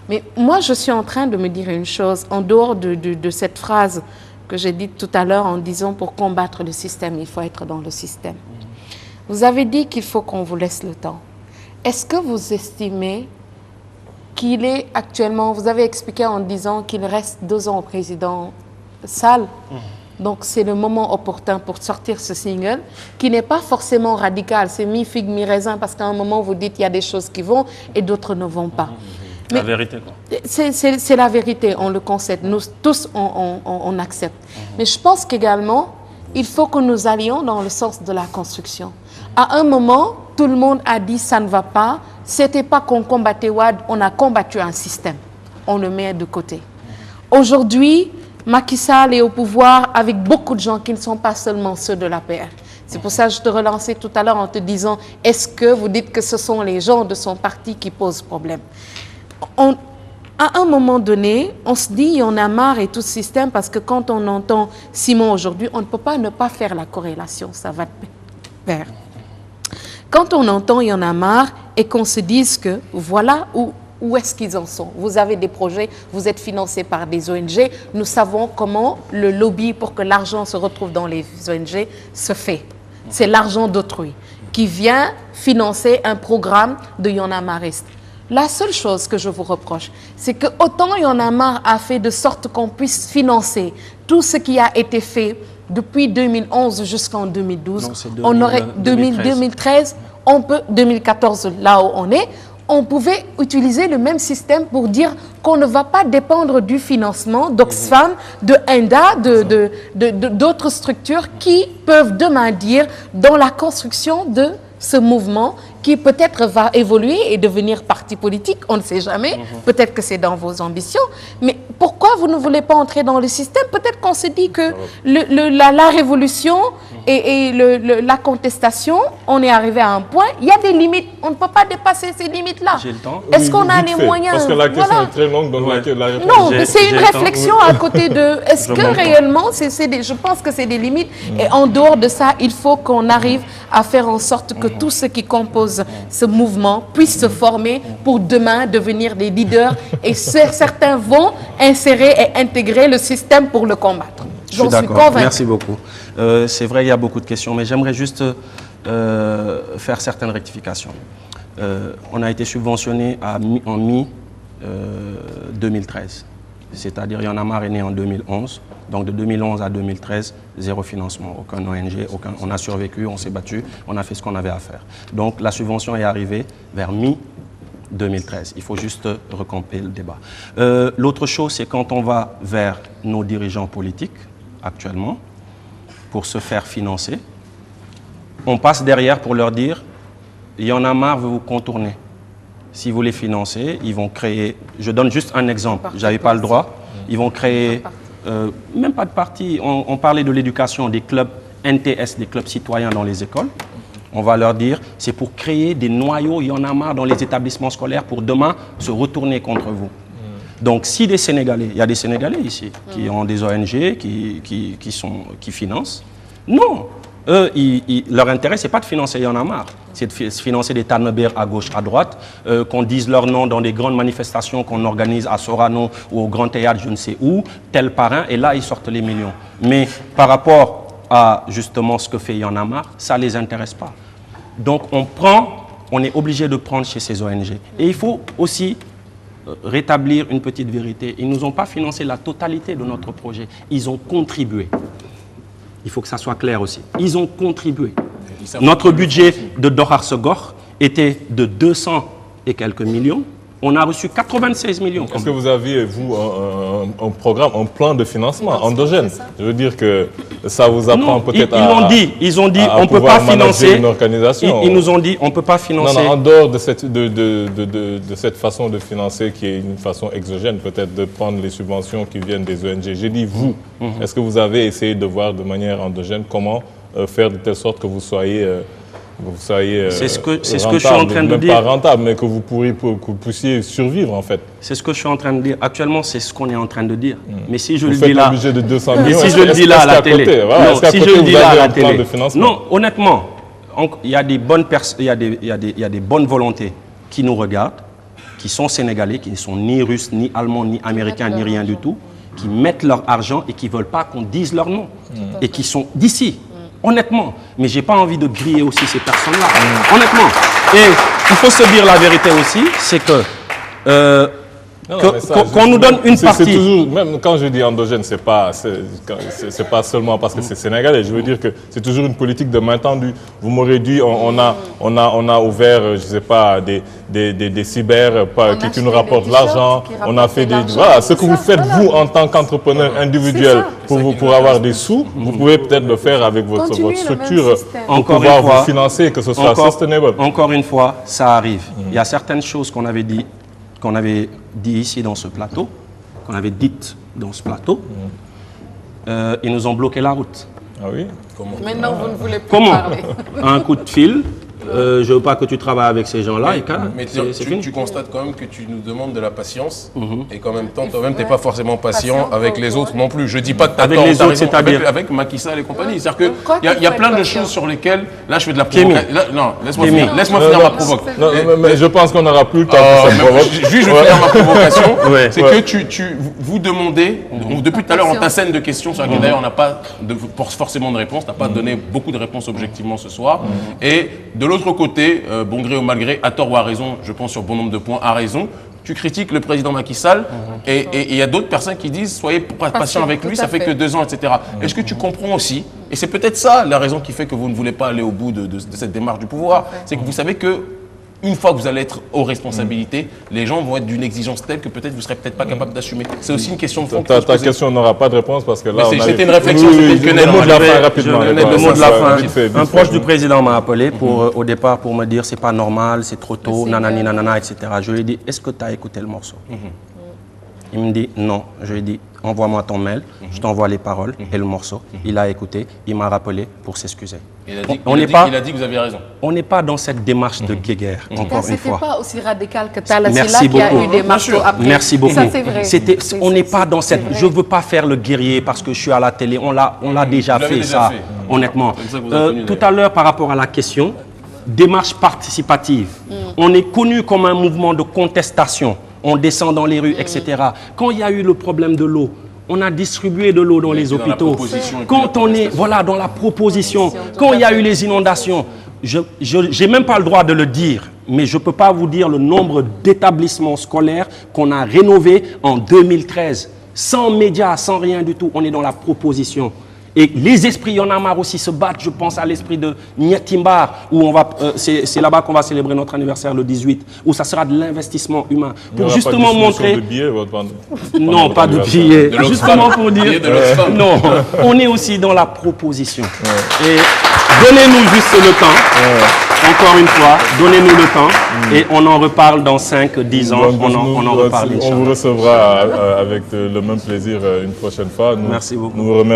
S4: Mais moi, je suis en train de me dire une chose, en dehors de cette phrase que j'ai dite tout à l'heure en disant pour combattre le système, il faut être dans le système. Vous avez dit qu'il faut qu'on vous laisse le temps. Est-ce que vous estimez qu'il est actuellement, vous avez expliqué en disant qu'il reste 2 ans au président Sall, donc c'est le moment opportun pour sortir ce single, qui n'est pas forcément radical, c'est mi-figue, mi-raisin, parce qu'à un moment vous dites qu'il y a des choses qui vont et d'autres ne vont pas.
S2: Mais la vérité, quoi.
S4: C'est la vérité, on le concède, nous tous on accepte. Mais je pense qu'également, il faut que nous allions dans le sens de la construction. À un moment, tout le monde a dit ça ne va pas. C'était pas qu'on combattait Wade, on a combattu un système. On le met de côté. Aujourd'hui, Macky Sall est au pouvoir avec beaucoup de gens qui ne sont pas seulement ceux de l'APR. C'est pour ça que je te relançais tout à l'heure en te disant, est-ce que vous dites que ce sont les gens de son parti qui posent problème? À un moment donné, on se dit, on a marre et tout ce système, parce que quand on entend Simon aujourd'hui, on ne peut pas ne pas faire la corrélation, ça va de pair. Quand on entend il y en a marre et qu'on se dise que voilà où est-ce qu'ils en sont. Vous avez des projets, vous êtes financés par des ONG, nous savons comment le lobby pour que l'argent se retrouve dans les ONG se fait. C'est l'argent d'autrui qui vient financer un programme de Y en a marriste. La seule chose que je vous reproche, c'est que autant Y en a marre a fait de sorte qu'on puisse financer tout ce qui a été fait depuis 2011 jusqu'en 2012, non, on aurait 2013, on peut 2014 là où on est, on pouvait utiliser le même système pour dire qu'on ne va pas dépendre du financement d'Oxfam, de ENDA, d'autres structures qui peuvent demain dire dans la construction de ce mouvement qui peut-être va évoluer et devenir parti politique, on ne sait jamais, peut-être que c'est dans vos ambitions, mais pourquoi vous ne voulez pas entrer dans le système? Peut-être qu'on se dit que la révolution et la contestation, on est arrivé à un point, il y a des limites, on ne peut pas dépasser ces limites-là. Est-ce qu'on a les moyens?
S1: Parce que la question est très longue, donc la réponse...
S4: Non, c'est une réflexion à côté de... Est-ce que réellement, je pense que c'est des limites, et en dehors de ça, il faut qu'on arrive à faire en sorte que tous ceux qui composent ce mouvement puissent se former pour demain devenir des leaders, et certains vont insérer et intégrer le système pour le combattre.
S2: J'en suis convaincue. Merci beaucoup. C'est vrai, il y a beaucoup de questions, mais j'aimerais juste faire certaines rectifications. On a été subventionné en mi-2013, c'est-à-dire Y en a marre est né en 2011. Donc de 2011 à 2013, 0 financement, aucun ONG, on a survécu, on s'est battu, on a fait ce qu'on avait à faire. Donc la subvention est arrivée vers mi-2013. Il faut juste recamper le débat. L'autre chose, c'est quand on va vers nos dirigeants politiques, actuellement, pour se faire financer, on passe derrière pour leur dire, Y en a marre, veut vous contourner. Si vous les financez, ils vont créer, je donne juste un exemple, j'avais pas le droit, ils vont créer... même pas de parti, on parlait de l'éducation, des clubs NTS, des clubs citoyens dans les écoles. On va leur dire, c'est pour créer des noyaux, Y en a marre dans les établissements scolaires pour demain se retourner contre vous. Donc si des Sénégalais, il y a des Sénégalais ici qui ont des ONG, qui financent, non, eux, leur intérêt, c'est pas de financer Y en a marre, c'est de financer des Tanneber à gauche, à droite, qu'on dise leur nom dans des grandes manifestations qu'on organise à Sorano ou au Grand Théâtre, je ne sais où, tel parrain, et là, ils sortent les millions. Mais par rapport à justement ce que fait Y en a marre, ça ne les intéresse pas. Donc on est obligé de prendre chez ces ONG. Et il faut aussi rétablir une petite vérité. Ils ne nous ont pas financé la totalité de notre projet. Ils ont contribué. Il faut que ça soit clair aussi. Ils ont contribué. Notre budget de Dohar Segor, était de 200 et quelques millions. On a reçu 96 millions.
S1: Est-ce que vous aviez, vous, un programme, un plan de financement endogène? Je veux dire que ça vous apprend peut-être à...
S2: Ils ont dit, on ne peut pas financer
S1: une organisation.
S2: Ils nous ont dit, on ne peut pas financer...
S1: Non, en dehors de cette façon de financer qui est une façon exogène, peut-être de prendre les subventions qui viennent des ONG. J'ai dit vous. Est-ce que vous avez essayé de voir de manière endogène comment faire de telle sorte que vous soyez
S2: c'est ce que je suis en train de dire.
S1: Pas rentable, mais que vous puissiez survivre en fait.
S2: C'est ce que je suis en train de dire. Actuellement, c'est ce qu'on est en train de dire. Mais si je
S1: vous
S2: le dis là,
S1: budget de 200 millions,
S2: si je le dis là à la télé, si je le dis là à la télé,
S1: non,
S2: honnêtement, il y a des bonnes personnes, il y a des bonnes volontés qui nous regardent, qui sont sénégalais, qui ne sont ni russes, ni allemands, ni américains, ni rien du tout, qui mettent leur argent et qui ne veulent pas qu'on dise leur nom et qui sont d'ici. Honnêtement, mais j'ai pas envie de griller aussi ces personnes-là. Honnêtement. Et il faut se dire la vérité aussi, c'est que qu'on nous donne une partie.
S1: Toujours, même quand je dis endogène, c'est pas seulement parce que c'est sénégalais. Je veux dire que c'est toujours une politique de main tendue. Vous m'aurez dit, on a ouvert, je sais pas, des cyber qui nous rapportent l'argent. On a fait voilà, ce que vous faites vous en tant qu'entrepreneur individuel pour avoir des sous, vous pouvez peut-être le faire avec votre structure pour pouvoir vous financer, que ce soit sustainable.
S2: Encore une fois, ça arrive. Il y a certaines choses qu'on avait dit ici dans ce plateau, qu'on avait dites dans ce plateau, ils nous ont bloqué la route.
S1: Ah oui?
S4: Comment? Maintenant, vous ne voulez plus parler.
S2: Un coup de fil. Je ne veux pas que tu travailles avec ces gens-là.
S5: Mais tu constates quand même que tu nous demandes de la patience et qu'en même temps, toi-même, tu n'es pas forcément patient avec les autres non plus. Je ne dis pas que tu as tort,
S2: les autres, c'est-à-dire
S5: avec Macky Sall et compagnie. C'est-à-dire qu'il y a plein de choses sur lesquelles, là, je fais de la provocation. Non, laisse-moi finir ma provocation.
S1: Mais je pense qu'on n'aura plus le temps pour ça.
S5: Je vais finir ma provocation. C'est que vous demandez, depuis tout à l'heure, on t'assène de questions sur lesquelles d'ailleurs on n'a pas forcément de réponse. Tu n'as pas donné beaucoup de réponses objectivement ce soir. Et de l'autre côté, bon gré ou mal gré, à tort ou à raison, je pense sur bon nombre de points, à raison, tu critiques le président Macky Sall et il y a d'autres personnes qui disent soyez patient avec lui, ça fait que 2 ans, etc. Est-ce que tu comprends aussi, et c'est peut-être ça la raison qui fait que vous ne voulez pas aller au bout de cette démarche du pouvoir, c'est que vous savez que une fois que vous allez être aux responsabilités, les gens vont être d'une exigence telle que peut-être vous ne serez peut-être pas capable d'assumer. C'est aussi une question de fond.
S1: Ta question n'aura pas de réponse parce que là,
S5: c'était une réflexion.
S1: Le mot de la fin rapidement.
S2: Le mot de la fin. Un proche du président m'a appelé au départ pour me dire c'est pas normal, c'est trop tôt, nanani, nanana, etc. Je lui ai dit est-ce que tu as écouté le morceau? Il me dit non. Je lui ai dit envoie-moi ton mail, je t'envoie les paroles et le morceau. Il a écouté, il m'a rappelé pour s'excuser.
S5: Il a dit que vous aviez raison.
S2: On n'est pas dans cette démarche de guéguerre, encore une fois.
S4: C'était pas aussi radical que Talla Sylla qui a eu des marteaux après.
S2: Merci beaucoup.
S4: Ça, c'est vrai.
S2: On n'est pas dans cette... Je ne veux pas faire le guerrier parce que je suis à la télé. On l'a déjà fait, ça, honnêtement. Tout à l'heure, par rapport à la question, démarche participative. On est connu comme un mouvement de contestation. On descend dans les rues, etc. Quand il y a eu le problème de l'eau, on a distribué de l'eau dans les hôpitaux. Quand on est dans la proposition, quand il y a eu les inondations, je n'ai même pas le droit de le dire, mais je ne peux pas vous dire le nombre d'établissements scolaires qu'on a rénovés en 2013. Sans médias, sans rien du tout, on est dans la proposition. Et les esprits, il y en a marre aussi, se battent. Je pense à l'esprit de Niatimbar, où c'est là-bas qu'on va célébrer notre anniversaire le 18, où ça sera de l'investissement humain. Pour justement montrer...
S1: De billets,
S2: non, pas de billets. Justement pour dire... Non, on est aussi dans la proposition. Et donnez-nous juste le temps. Encore une fois, donnez-nous le temps. Et on en reparle dans 5-10 ans. On en reparle,
S1: on vous recevra avec le même plaisir une prochaine fois.
S2: Merci beaucoup.